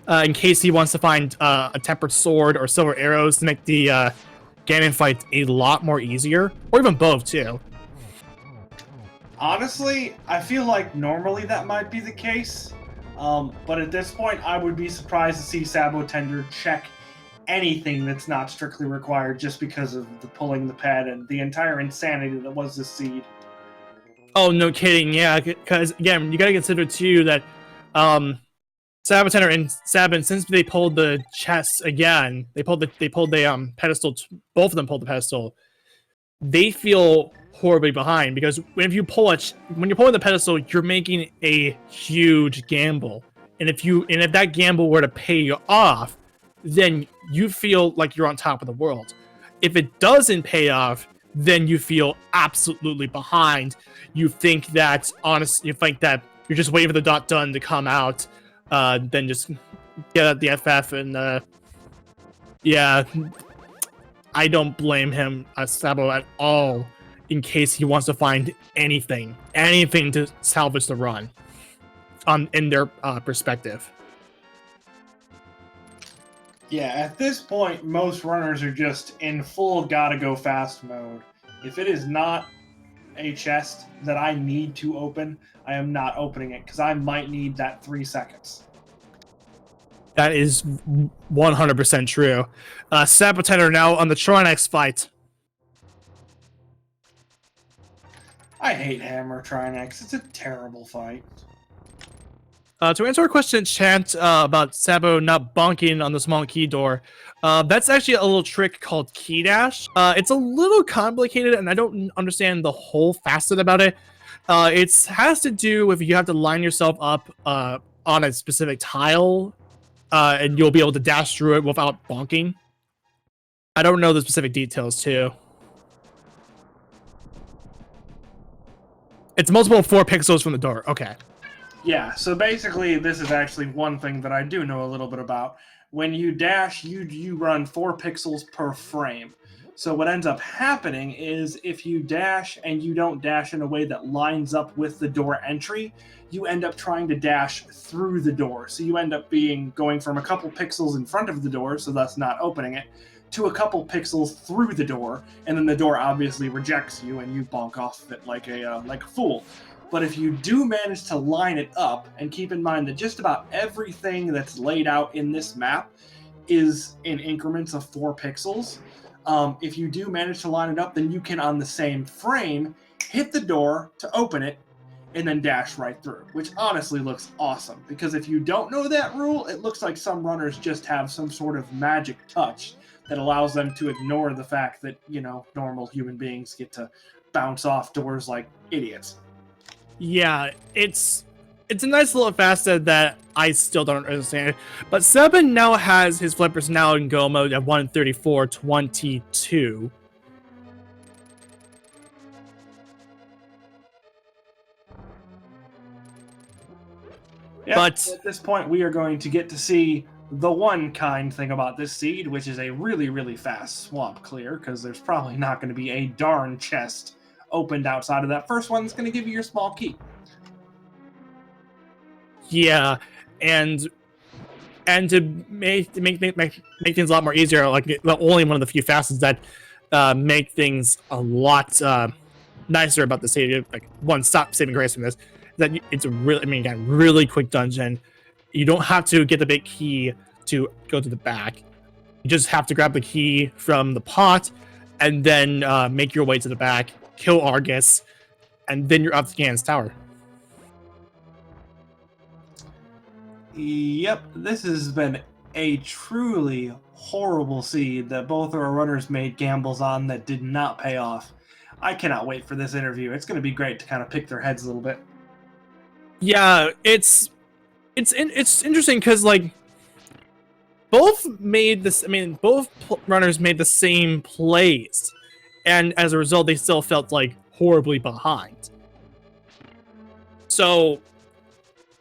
in case he wants to find a tempered sword or silver arrows to make the Ganon fight a lot more easier, or even both too. Honestly, I feel like normally that might be the case, but at this point, I would be surprised to see sab0tender check anything that's not strictly required just because of the pulling the pad and the entire insanity that was this seed. Oh, no kidding, yeah, because again, you gotta consider too that sab0tender and Sabin, since they pulled the chests again, they pulled the pedestal, both of them pulled the pedestal, they feel horribly behind, because when you're pulling the pedestal, you're making a huge gamble. And if that gamble were to pay you off, then you feel like you're on top of the world. If it doesn't pay off, then you feel absolutely behind. You think that you're just waiting for the dot done to come out, then just get out the FF, and yeah, I don't blame him, Sabo, at all, in case he wants to find anything to salvage the run, in their perspective. Yeah, at this point, most runners are just in full gotta go fast mode. If it is not a chest that I need to open, I am not opening it, because I might need that 3 seconds. That is 100% true. sab0tender now on the Trinex fight. I hate Hammer Trinex. It's a terrible fight. To answer our question in chat about Sabo not bonking on the small key door, that's actually a little trick called key dash. It's a little complicated, and I don't understand the whole facet about it. It has to do with you have to line yourself up on a specific tile, and you'll be able to dash through it without bonking. I don't know the specific details too. It's multiple 4 pixels from the door. Okay. Yeah, so basically this is actually one thing that I do know a little bit about. When you dash, you run 4 pixels per frame. So what ends up happening is if you dash and you don't dash in a way that lines up with the door entry, you end up trying to dash through the door. So you end up going from a couple pixels in front of the door, so that's not opening it, to a couple pixels through the door, and then the door obviously rejects you and you bonk off of it like a fool. But if you do manage to line it up, and keep in mind that just about everything that's laid out in this map is in increments of 4 pixels, if you do manage to line it up, then you can, on the same frame, hit the door to open it, and then dash right through, which honestly looks awesome. Because if you don't know that rule, it looks like some runners just have some sort of magic touch that allows them to ignore the fact that, you know, normal human beings get to bounce off doors like idiots. Yeah, it's a nice little facet that I still don't understand. But Sab0tender now has his flippers now in go mode at 134.22. Yep, but at this point, we are going to get to see the one kind thing about this seed, which is a really, really fast swamp clear, because there's probably not going to be a darn chest opened outside of that first one that's going to give you your small key. Yeah, and to make things a lot more easier, like only one of the few facets that make things a lot nicer about the seed. Like one, stop saving grace from this. That it's a really, again, really quick dungeon. You don't have to get the big key to go to the back. You just have to grab the key from the pot and then make your way to the back, kill Argus, and then you're up to Ganon's tower. Yep, this has been a truly horrible seed that both of our runners made gambles on that did not pay off. I cannot wait for this interview. It's going to be great to kind of pick their heads a little bit. Yeah, it's interesting because like both made this. I mean, both runners made the same plays, and as a result, they still felt like horribly behind. So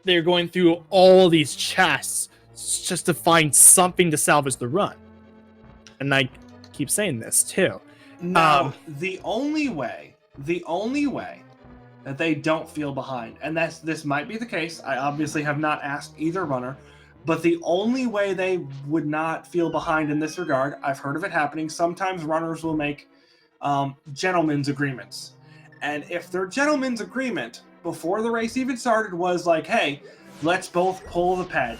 they're going through all these chests just to find something to salvage the run. And I keep saying this too. Now, the only way that they don't feel behind, and this might be the case, I obviously have not asked either runner, but the only way they would not feel behind in this regard, I've heard of it happening, sometimes runners will make gentlemen's agreements. And if their gentleman's agreement before the race even started was like, hey, let's both pull the ped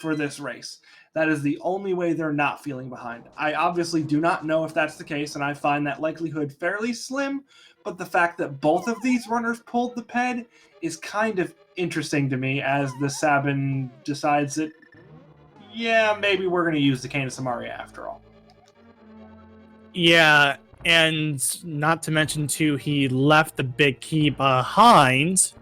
for this race, that is the only way they're not feeling behind. I obviously do not know if that's the case, and I find that likelihood fairly slim, but the fact that both of these runners pulled the ped is kind of interesting to me, as the TheSabin decides that, yeah, maybe we're going to use the Palace and Mire after all. Yeah, and not to mention, too, he left the big key behind.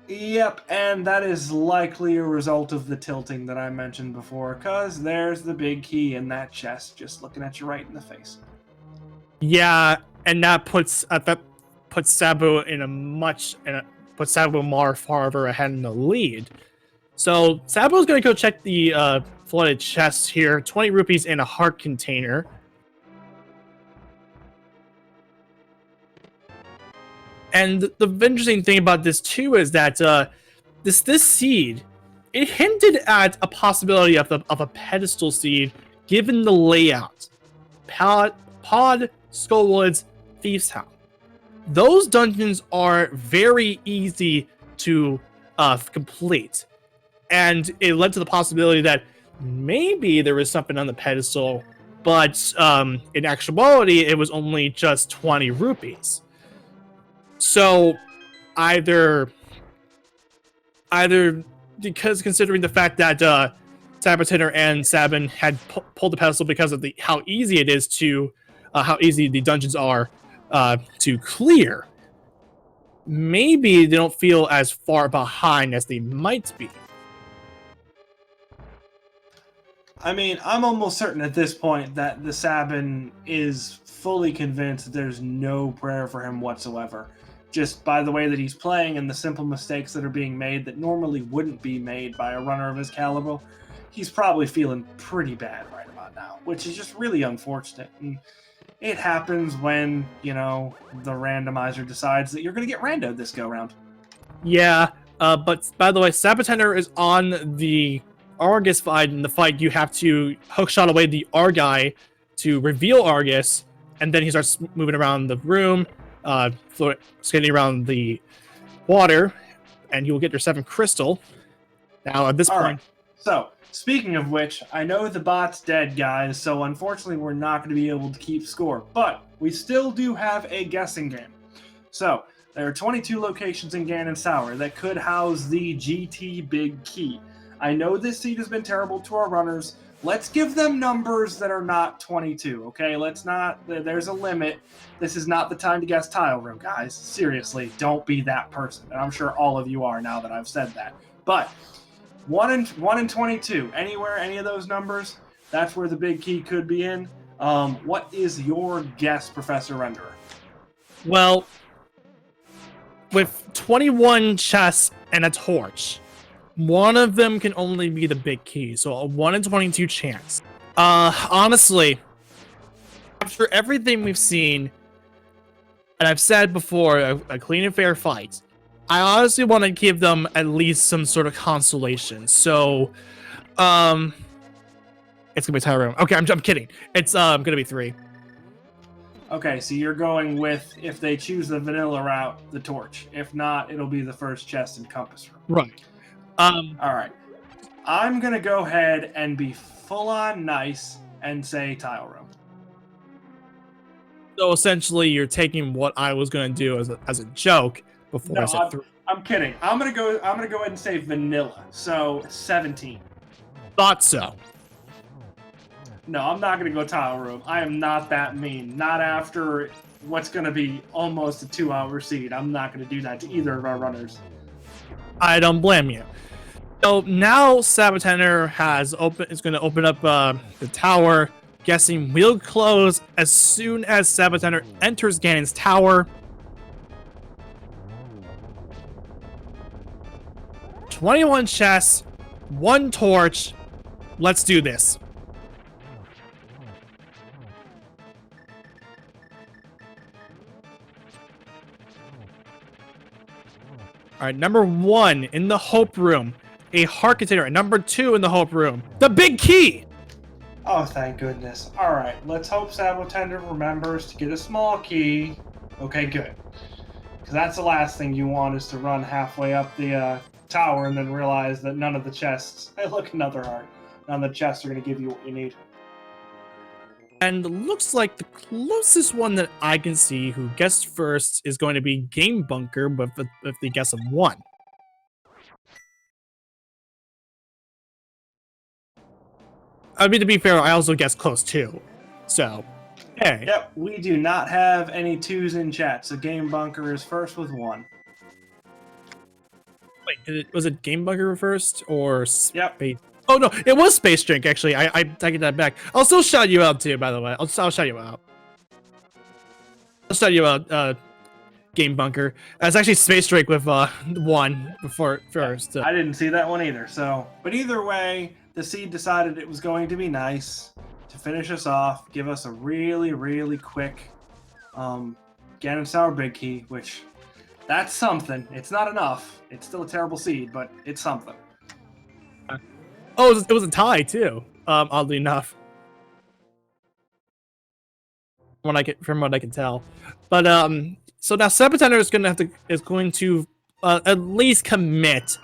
Yep, and that is likely a result of the tilting that I mentioned before, because there's the big key in that chest just looking at you right in the face. Yeah, and that puts Sabo puts Sabo farther ahead in the lead. So Sabo's gonna go check the flooded chests here. 20 rupees in a heart container. And the interesting thing about this too is that this seed, it hinted at a possibility of a pedestal seed given the layout. Pod, Skullwoods, Thieves Town. Those dungeons are very easy to complete. and it led to the possibility that maybe there was something on the pedestal, but in actuality, it was only just 20 rupees. So either because considering the fact that sab0tender and TheSabin had pulled the pedestal because of how easy it is to how easy the dungeons are to clear, maybe they don't feel as far behind as they might be. I mean, I'm almost certain at this point that TheSabin is fully convinced that there's no prayer for him whatsoever. Just by the way that he's playing and the simple mistakes that are being made that normally wouldn't be made by a runner of his caliber, he's probably feeling pretty bad right about now, which is just really unfortunate. And it happens when, you know, the randomizer decides that you're going to get randoed this go-round. Yeah, but by the way, sab0tender is on the Argus fight. In the fight, you have to hookshot away the Argai to reveal Argus, and then he starts moving around the room, skating around the water, and you will get your 7th crystal. Now, at this point... Right. So, speaking of which, I know the bot's dead, guys, so unfortunately we're not going to be able to keep score, but we still do have a guessing game. So, there are 22 locations in Ganon's Tower that could house the GT Big Key. I know this seed has been terrible to our runners. Let's give them numbers that are not 22, okay? Let's not... There's a limit. This is not the time to guess tile room, guys. Seriously, don't be that person. And I'm sure all of you are now that I've said that. But 1 in 22, anywhere, any of those numbers, that's where the big key could be in. What is your guess, Professor Renderer? Well, with 21 chests and a torch, one of them can only be the big key, so a 1 in 22 chance. Honestly, after everything we've seen, and I've said before, a clean and fair fight, I honestly want to give them at least some sort of consolation. So, it's gonna be tile room. Okay, I'm kidding. It's gonna be 3. Okay, so you're going with, if they choose the vanilla route, the torch. If not, it'll be the first chest and compass room. Right. All right. I'm going to go ahead and be full-on nice and say tile room. So essentially, you're taking what I was going to do as a joke before I said 3. I'm kidding. I'm gonna go ahead and say vanilla. So 17. Thought so. No, I'm not gonna go tile room. I am not that mean. Not after what's gonna be almost a 2-hour seed. I'm not gonna do that to either of our runners. I don't blame you. So now sab0tender is going to open up the tower. Guessing will close as soon as sab0tender enters Ganon's tower. 21 chests, 1 torch. Let's do this. All right, number 1 in the Hope Room, a heart container. And number 2 in the Hope Room, the big key. Oh, thank goodness. All right, let's hope sab0tender remembers to get a small key. Okay, good. Because that's the last thing you want, is to run halfway up the tower and then realize that none of the chests... Hey, look, another heart. None of the chests are going to give you what you need. And looks like the closest one that I can see who guessed first is going to be Game Bunker, but with the guess of 1. I mean, to be fair, I also guessed close too. So, hey. Yep, we do not have any 2s in chat, so Game Bunker is first with 1. Wait, was it Game Bunker first or Yep. Space? Oh no, it was Space Drink actually. I take that back. I'll still shout you out too, by the way. I'll shout you out. I'll shout you out, Game Bunker. It's actually Space Drink with 1 before first. I didn't see that one either. So, but either way, the seed decided it was going to be nice to finish us off, give us a really, really quick Ganon's Tower big key, which that's something. It's not enough. It's still a terrible seed, but it's something. Oh, it was a tie too. Oddly enough, from what I can tell. But so now sab0tender is going to at least commit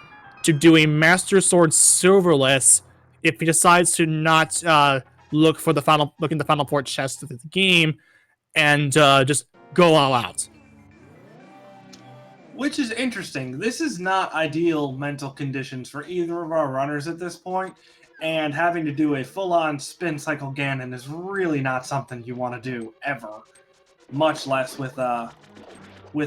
to doing Master Sword Silverless if he decides to not look in the final four chest of the game and just go all out. Which is interesting. This is not ideal mental conditions for either of our runners at this point, and having to do a full-on spin cycle Ganon is really not something you want to do ever, much less with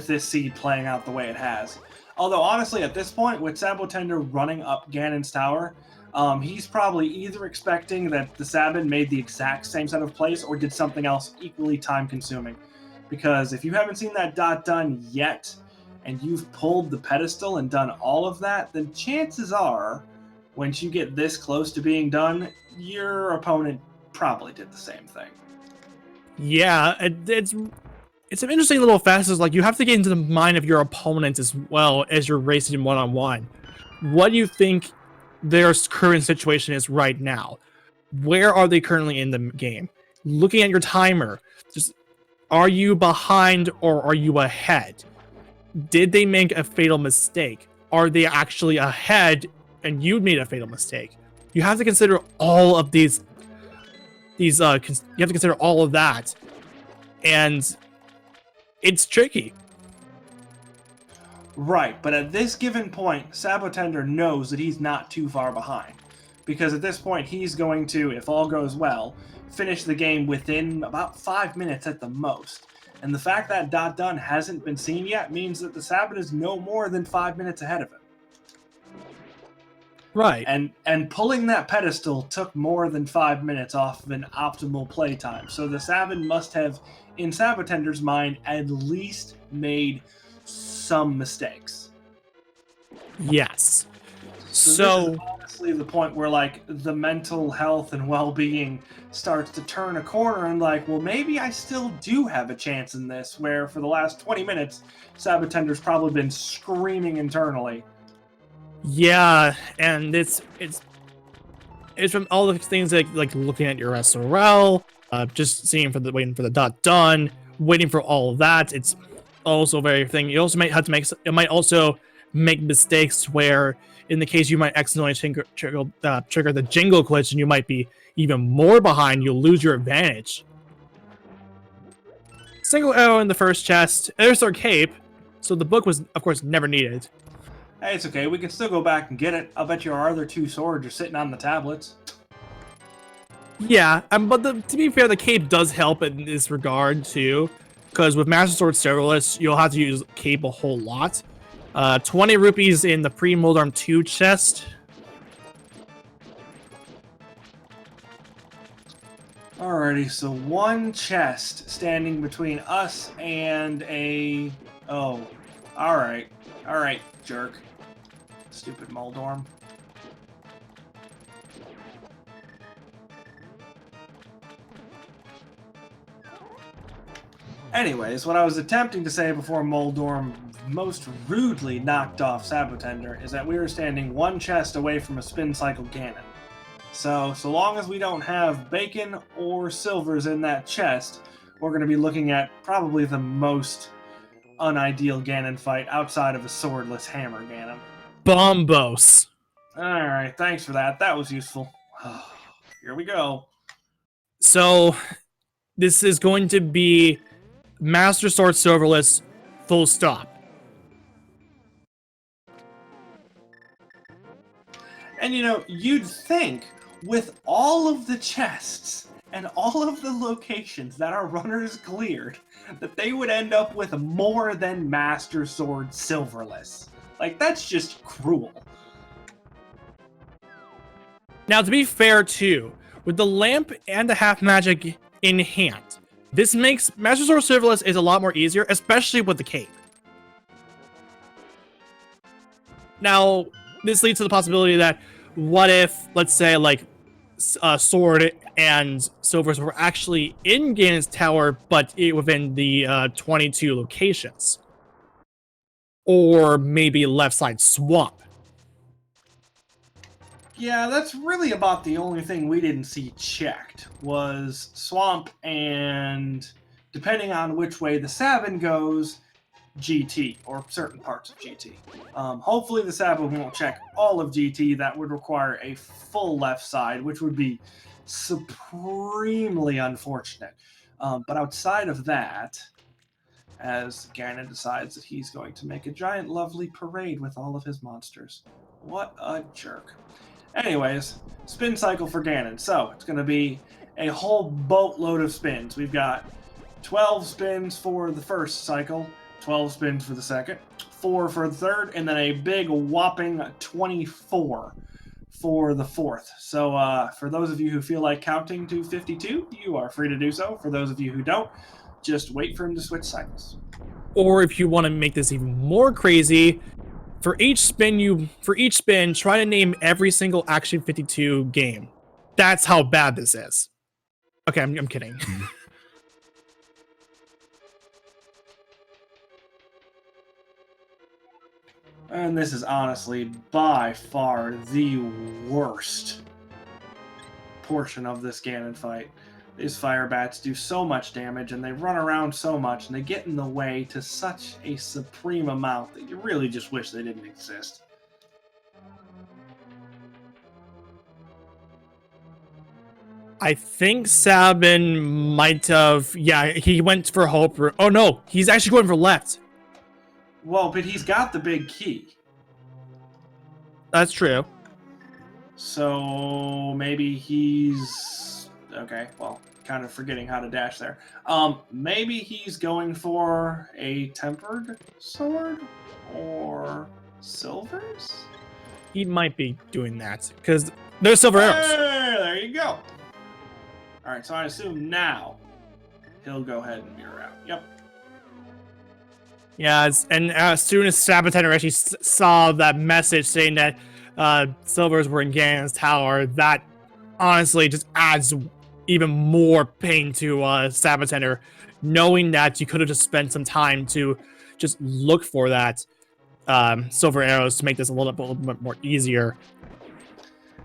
this seed playing out the way it has. Although honestly, at this point, with sab0tender running up Ganon's tower, he's probably either expecting that TheSabin made the exact same set of plays or did something else equally time-consuming. Because if you haven't seen that dot done yet, and you've pulled the pedestal and done all of that, then chances are, once you get this close to being done, your opponent probably did the same thing. Yeah, it's an interesting little facet. Like, you have to get into the mind of your opponent as well as you're racing one-on-one. What do you think their current situation is right now? Where are they currently in the game? Looking at your timer, just are you behind or are you ahead? Did they make a fatal mistake? Are they actually ahead and you made a fatal mistake? You have to consider all of these. You have to consider all of that, and it's tricky. Right, but at this given point, sab0tender knows that he's not too far behind. Because at this point, he's going to, if all goes well, finish the game within about 5 minutes at the most. And the fact that dot done hasn't been seen yet means that TheSabin is no more than 5 minutes ahead of him. Right. And pulling that pedestal took more than 5 minutes off of an optimal playtime. So TheSabin must have, in sab0tender's mind, at least made some mistakes. Yes. So this is honestly the point where, like, the mental health and well-being starts to turn a corner and, like, well, maybe I still do have a chance in this, where for the last 20 minutes, sab0tender's probably been screaming internally. Yeah, and it's from all the things like looking at your SRL, just waiting for the dot done, waiting for all of that. It's also very thing. You also might have to might also make mistakes where, in the case you might accidentally trigger the jingle glitch and you might be even more behind, you'll lose your advantage. Single arrow in the first chest. There's our cape, so the book was, of course, never needed. Hey, it's okay. We can still go back and get it. I'll bet your other 2 swords are sitting on the tablets. Yeah, but to be fair, the cape does help in this regard, too. Because with Master Sword Serverless, you'll have to use cape a whole lot. 20 rupees in the pre-Moldarm 2 chest. Alrighty, so 1 chest standing between us and a... Oh, alright. Alright, jerk. Stupid Moldarm. Anyways, what I was attempting to say before Moldarm most rudely knocked off sab0tender is that we were standing 1 chest away from a spin cycle Ganon. So long as we don't have bacon or silvers in that chest, we're going to be looking at probably the most unideal Ganon fight outside of a swordless hammer Ganon. Bombos. Alright, thanks for that. That was useful. Here we go. So, this is going to be Master Sword Serverless, full stop. And you know, you'd think with all of the chests and all of the locations that our runners cleared, that they would end up with more than Master Sword Silverless. Like, that's just cruel. Now, to be fair, too, with the lamp and the half magic in hand, this makes Master Sword Serverless is a lot more easier, especially with the cape. Now, this leads to the possibility that what if, let's say, like, Sword and Silvers were actually in Ganon's tower, but within the 22 locations? Or maybe left side swamp. Yeah, that's really about the only thing we didn't see checked, was swamp, and depending on which way TheSabin goes, GT or certain parts of GT. Hopefully the SAB won't check all of GT. That would require a full left side, which would be supremely unfortunate. But outside of that, as Ganon decides that he's going to make a giant lovely parade with all of his monsters. What a jerk. Anyways, spin cycle for Ganon. So it's going to be a whole boatload of spins. We've got 12 spins for the first cycle, 12 spins for the second, 4 for the third, and then a big whopping 24 for the fourth. So for those of you who feel like counting to 52, you are free to do so. For those of you who don't, just wait for him to switch cycles. Or if you want to make this even more crazy, for each spin, try to name every single Action 52 game. That's how bad this is. Okay, I'm kidding. And this is honestly by far the worst portion of this Ganon fight. These fire bats do so much damage and they run around so much and they get in the way to such a supreme amount that you really just wish they didn't exist. I think SABin might have... Yeah, he went for hope. Oh no, he's actually going for left. Well, but he's got the big key. That's true. So maybe he's... Okay, well, kind of forgetting how to dash there. Maybe he's going for a tempered sword or silvers? He might be doing that because there's silver arrows. Hey, there you go. All right, so I assume now he'll go ahead and mirror out. Yep. Yeah, and as soon as sab0tender actually saw that message saying that silvers were in Ganon's tower, that honestly just adds even more pain to sab0tender, knowing that you could have just spent some time to just look for that silver arrows to make this a little bit more easier.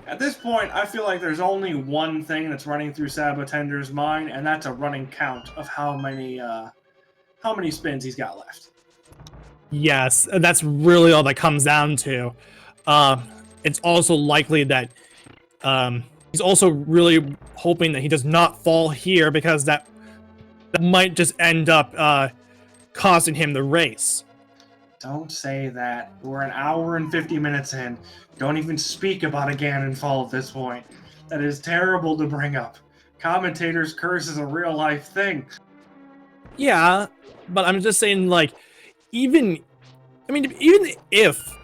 At this point, I feel like there's only one thing that's running through sab0tender's mind, and that's a running count of how many spins he's got left. Yes, that's really all that comes down to. It's also likely that he's also really hoping that he does not fall here because that might just end up costing him the race. Don't say that. We're an hour and 50 minutes in. Don't even speak about a Ganon fall at this point. That is terrible to bring up. Commentators' curse is a real life thing. Yeah, but I'm just saying, like, even if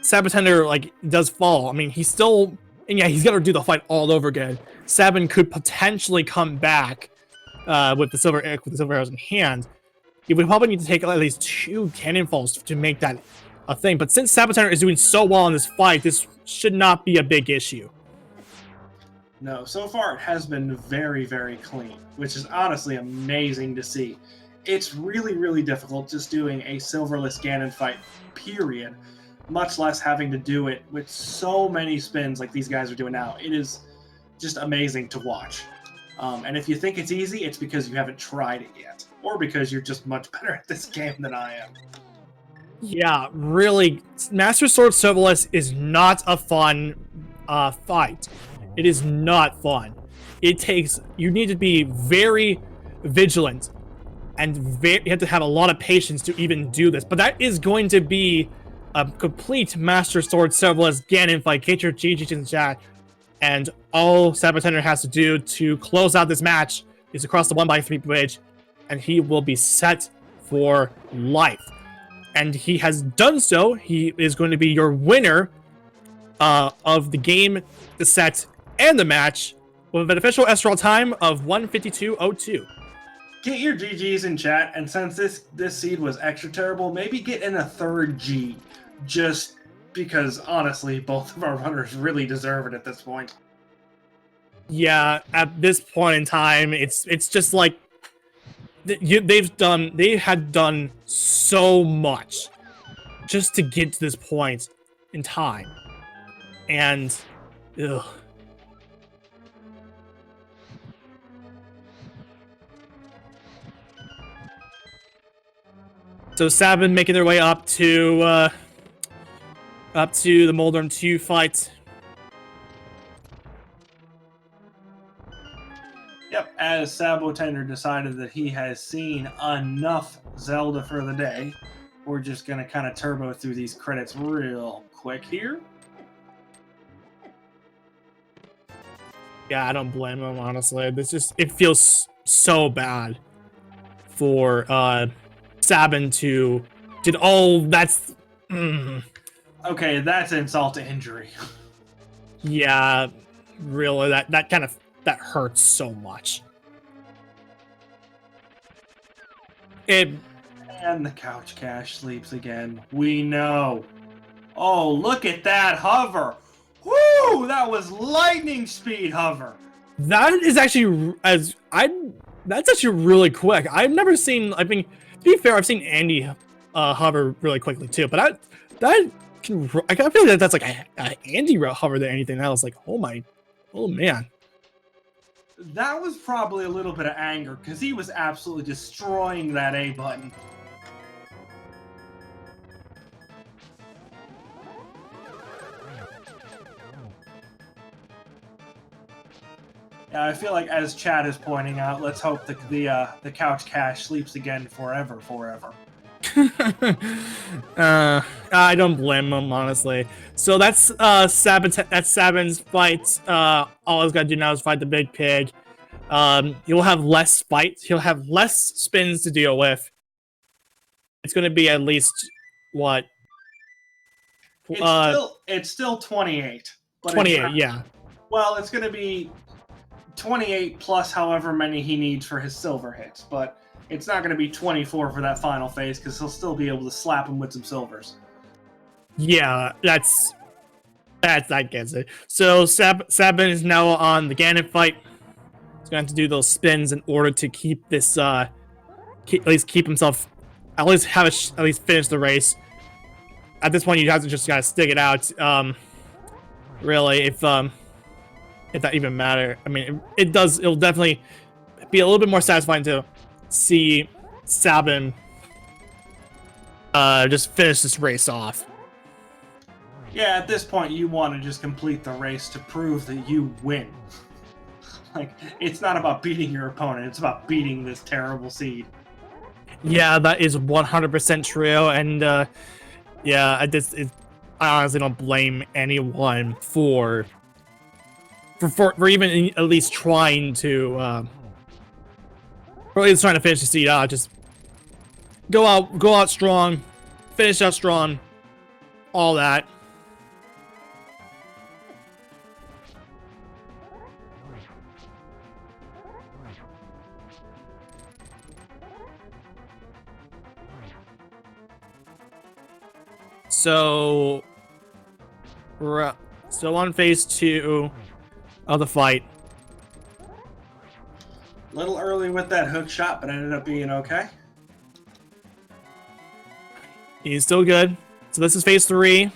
sab0tender like does fall, I mean, he's still, and yeah, he's got to do the fight all over again. Sabin could potentially come back with the silver arrows in hand. He would probably need to take at least 2 cannon falls to make that a thing. But since sab0tender is doing so well in this fight, this should not be a big issue. No, so far it has been very, very clean, which is honestly amazing to see. It's really, really difficult just doing a silverless Ganon fight, period, much less having to do it with so many spins like these guys are doing now. It is just amazing to watch. And if you think it's easy, it's because you haven't tried it yet, or because you're just much better at this game than I am. Yeah, really, Master Sword Silverless is not a fun fight. It is not fun. You need to be very vigilant, and you have to have a lot of patience to even do this. But that is going to be a complete Master Sword Silverless Ganon fight. Get your GGs in the chat. And all sab0tender has to do to close out this match is across the 1x3 bridge, and he will be set for life. And he has done so. He is going to be your winner of the game, the set, and the match with an official SRL time of 1:52:02. Get your GGs in chat, and since this seed was extra terrible, maybe get in a third G, just because honestly, both of our runners really deserve it at this point. Yeah, at this point in time, it's just like they had done so much just to get to this point in time, and ugh. So SABin making their way up to the Moldorm 2 fight. Yep, as sab0tender decided that he has seen enough Zelda for the day, we're just going to kind of turbo through these credits real quick here. Yeah, I don't blame him, honestly. It feels so bad for SABin to did that's Okay, that's insult to injury. yeah, really that hurts so much. And the couch cash sleeps again. We know. Oh, look at that hover. Woo! That was lightning speed hover. That is actually that's actually really quick. I've never seen. I mean, to be fair, I've seen Andy hover really quickly too. But I feel like that's like a Andy hover than anything else. Like, oh man. That was probably a little bit of anger because he was absolutely destroying that A button. Yeah, I feel like, as Chad is pointing out, let's hope the couch cash sleeps again forever. I don't blame him, honestly. So that's SABin's fight. All he's got to do now is fight the big pig. He'll have less fights. He'll have less spins to deal with. It's going to be at least what? It's still 28. But 28, yeah. Well, it's going to be 28 plus however many he needs for his silver hits, but it's not going to be 24 for that final phase because he'll still be able to slap him with some silvers. Yeah, that gets it. So SABin is now on the Ganon fight. He's going to have to do those spins in order to keep this, at least finish the race. At this point, you have to just gotta stick it out. Really, if that even matter. I mean, it does. It'll definitely be a little bit more satisfying to see SABin just finish this race off. Yeah, at this point, you want to just complete the race to prove that you win. Like, it's not about beating your opponent; it's about beating this terrible seed. Yeah, that is 100% true, and yeah, I honestly don't blame anyone for even at least trying to, or at least trying to finish the seed out. Just go out strong, finish out strong, all that. So on phase 2 of the fight. A little early with that hook shot, but ended up being okay. He's still good. So this is phase 3.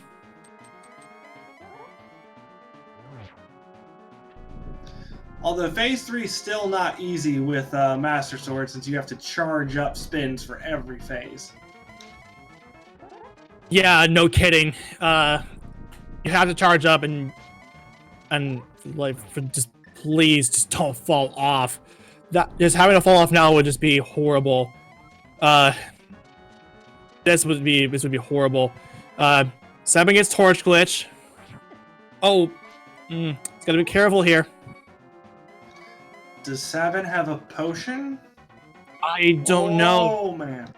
Although phase 3 is still not easy with Master Sword, since you have to charge up spins for every phase. Yeah, no kidding. You have to charge up and like please just don't fall off. That just having to fall off now would just be horrible. This would be horrible. SABin gets torch glitch. Oh, it's gotta be careful here. Does SABin have a potion? I don't know. Oh man.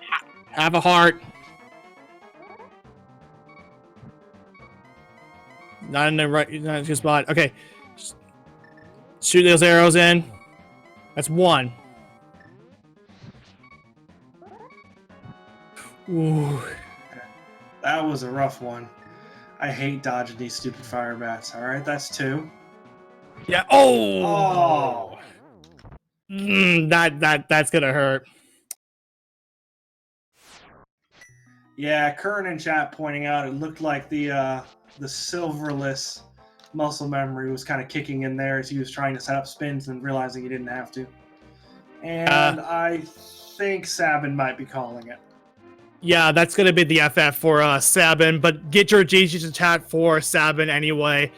Have a heart. Not in the right, not in the spot. Okay. Shoot those arrows in. That's 1. Ooh. That was a rough one. I hate dodging these stupid fire bats. Alright, that's 2. Yeah. Oh. That's gonna hurt. Yeah, Kern in chat pointing out it looked like the silverless muscle memory was kind of kicking in there as he was trying to set up spins and realizing he didn't have to. And I think SABin might be calling it. Yeah, that's gonna be the FF for TheSabin, but get your GG's in chat for TheSabin anyway.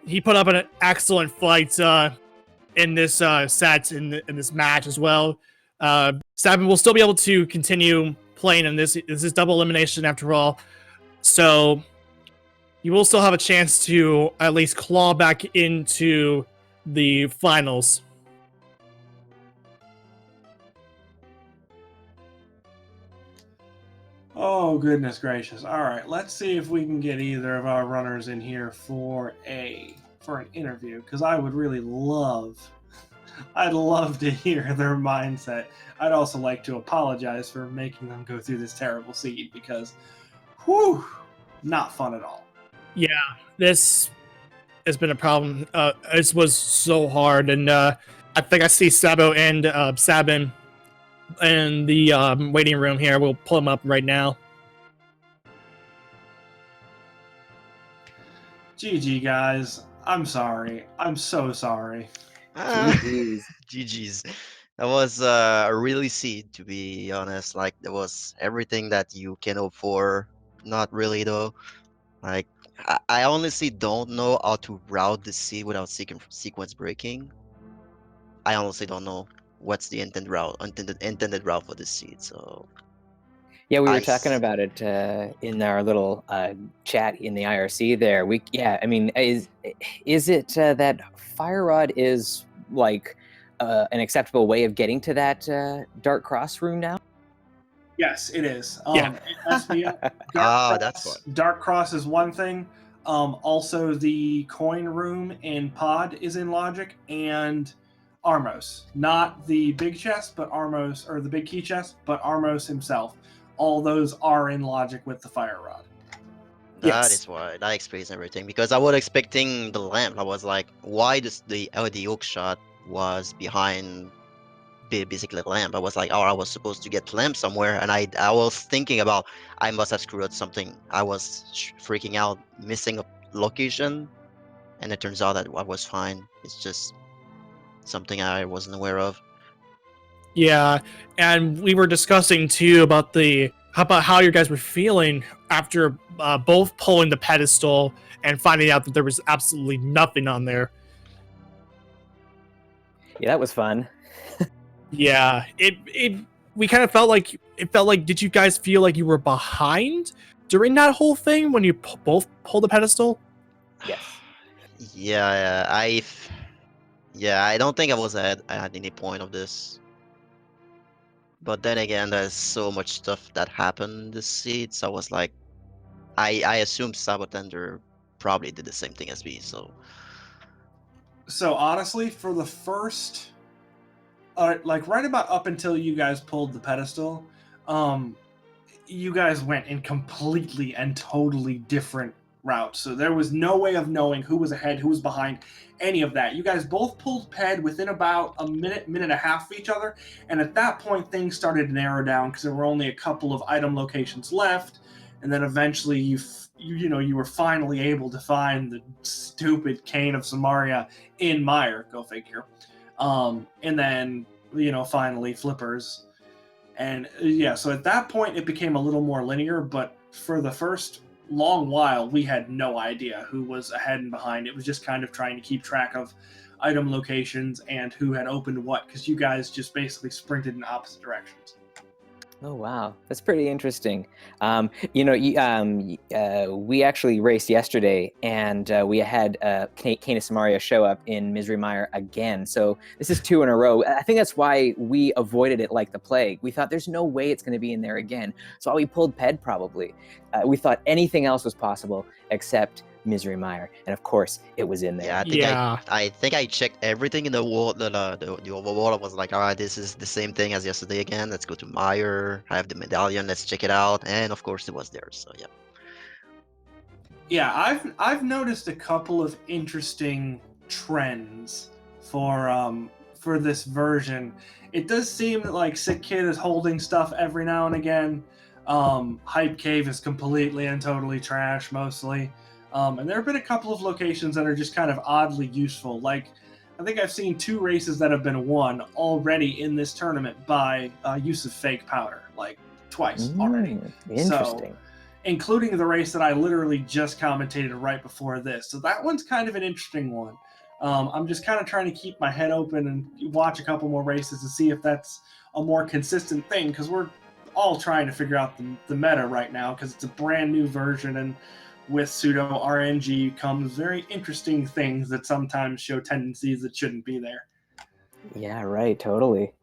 He put up an excellent fight in this set in this match as well. TheSabin will still be able to continue playing in this. This is double elimination after all, so you will still have a chance to at least claw back into the finals. Oh, goodness gracious. All right, let's see if we can get either of our runners in here for an interview, because I would really I'd love to hear their mindset. I'd also like to apologize for making them go through this terrible seed, because, whew, not fun at all. Yeah, this has been a problem. This was so hard, and I think I see Sabo and TheSabin in the waiting room here. We'll pull them up right now. GG, guys. I'm sorry. I'm so sorry. GG's. GG's. That was a really seed, to be honest. Like, there was everything that you can hope for. Not really, though. Like, I honestly don't know how to route the seed without sequence breaking. I honestly don't know what's the intended route for this seed. So Yeah, we were Ice. talking about it in our little chat in the IRC there. I mean, is it that Fire Rod is like an acceptable way of getting to that Dark Cross room now? Yes, it is. Yeah. That's what. Dark Cross is one thing. Also, the coin room in Pod is in Logic, and Armos. Not the big chest, but Armos, or the big key chest, but Armos himself. All those are in Logic with the Fire Rod. That is why that explains everything. Because I was expecting the lamp. I was like, why does the hook shot was behind basically the lamp? I was like, oh, I was supposed to get lamp somewhere, and I was thinking about I must have screwed up something. I was freaking out, missing a location, and it turns out that I was fine. It's just something I wasn't aware of. Yeah, and we were discussing too about how you guys were feeling after both pulling the pedestal and finding out that there was absolutely nothing on there. Yeah, that was fun. Yeah, we kind of felt like did you guys feel like you were behind during that whole thing when you both pulled the pedestal? Yes. Yeah, I don't think I was at any point of this. But then again, there's so much stuff that happened this seed, so I was like, I assume sab0tender probably did the same thing as me. So honestly, for the first, like right about up until you guys pulled the pedestal, you guys went in completely and totally different routes. So there was no way of knowing who was ahead, who was behind, any of that. You guys both pulled ped within about a minute and a half of each other, and at that point things started to narrow down because there were only a couple of item locations left, and then eventually you were finally able to find the stupid Cane of Samaria in Mire, go figure. And then finally Flippers. And yeah, so at that point it became a little more linear, but for the first long while we had no idea who was ahead and behind. It was just kind of trying to keep track of item locations and who had opened what, because you guys just basically sprinted in opposite directions. Oh wow, that's pretty interesting. We actually raced yesterday, and we had Cane of Samaria show up in Misery Mire again. So this is 2 in a row. I think that's why we avoided it like the plague. We thought there's no way it's going to be in there again. So we pulled Ped probably. We thought anything else was possible except Misery Mire, and of course it was in there. Yeah, I think I checked everything in the wall, the overwall. I was like, all right, this is the same thing as yesterday again. Let's go to Mire. I have the medallion. Let's check it out. And of course, it was there. So yeah. Yeah, I've noticed a couple of interesting trends for this version. It does seem like Sick Kid is holding stuff every now and again. Hype Cave is completely and totally trash mostly. And there have been a couple of locations that are just kind of oddly useful. Like, I think I've seen 2 races that have been won already in this tournament by use of fake powder. Like, twice already. Interesting. Including the race that I literally just commentated right before this. So that one's kind of an interesting one. I'm just kind of trying to keep my head open and watch a couple more races to see if that's a more consistent thing, because we're all trying to figure out the meta right now, because it's a brand new version, and with pseudo RNG comes very interesting things that sometimes show tendencies that shouldn't be there. Yeah, right, totally.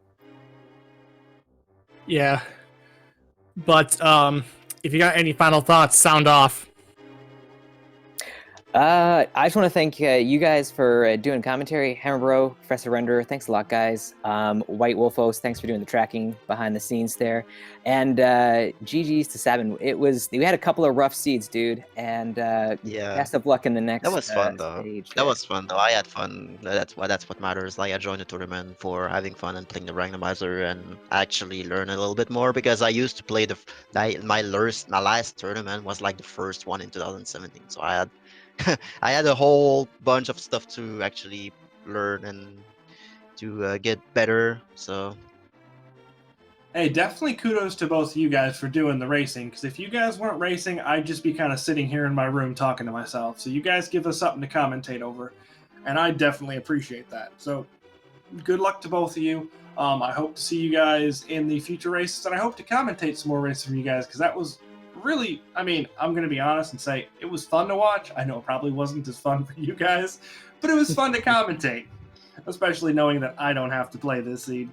Yeah. But if you got any final thoughts, sound off. I just want to thank you guys for doing commentary. Hammer Bro, Professor Render, thanks a lot, guys. White Wolfos, thanks for doing the tracking behind the scenes there. And GG's to TheSabin. We had a couple of rough seeds, dude. And Yeah. best of luck in the next That was fun though. stage. That was fun though. I had fun. That's what matters. Like I joined the tournament for having fun and playing the randomizer and actually learn a little bit more, because I used to play my last tournament was like the first one in 2017. So I had I had a whole bunch of stuff to actually learn and to get better. So Hey, definitely kudos to both of you guys for doing the racing, because if you guys weren't racing, I'd just be kind of sitting here in my room talking to myself. So you guys give us something to commentate over, and I definitely appreciate that. So good luck to both of you. I hope to see you guys in the future races, and I hope to commentate some more races from you guys, because that was really, I mean, I'm going to be honest and say it was fun to watch. I know it probably wasn't as fun for you guys, but it was fun to commentate, especially knowing that I don't have to play this seed.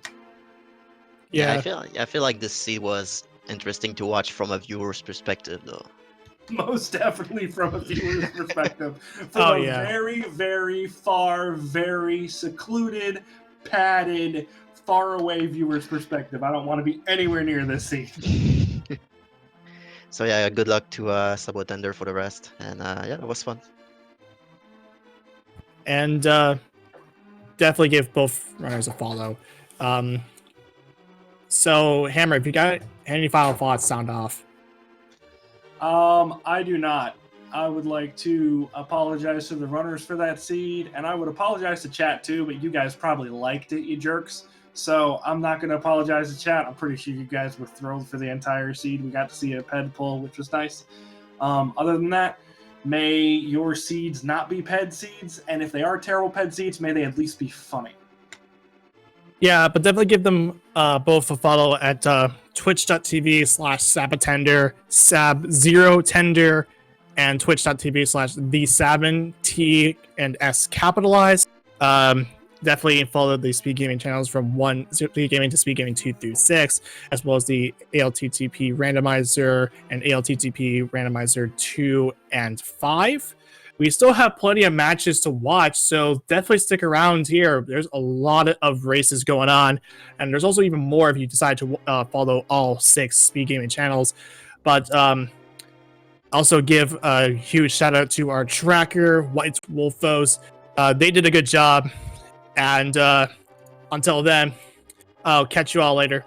yeah, Yeah. I feel like this seed was interesting to watch from a viewer's perspective though. Most definitely from a viewer's perspective. From Oh, a yeah. very, very far, very secluded, padded, far away viewer's perspective. I don't want to be anywhere near this seed. So yeah, good luck to sab0tender for the rest, and yeah, that was fun. And definitely give both runners a follow. So, Hammer, if you got any final thoughts, sound off. I do not. I would like to apologize to the runners for that seed, and I would apologize to chat too, but you guys probably liked it, you jerks. So I'm not going to apologize to chat. I'm pretty sure you guys were thrilled for the entire seed. We got to see a ped pull, which was nice. Other than that, may your seeds not be ped seeds, and if they are terrible ped seeds, may they at least be funny. Yeah, but definitely give them both a follow at twitch.tv/sab0tender, sab0tender, and twitch.tv/TheSabin, T and S capitalized. Definitely follow the speed gaming channels from speed gaming to speed gaming 2 through 6, as well as the ALTTP randomizer and ALTTP randomizer 2 and 5. We still have plenty of matches to watch, so definitely stick around here. There's a lot of races going on, and there's also even more if you decide to follow all 6 speed gaming channels. But also give a huge shout out to our tracker, White Wolfos. They did a good job. And until then, I'll catch you all later.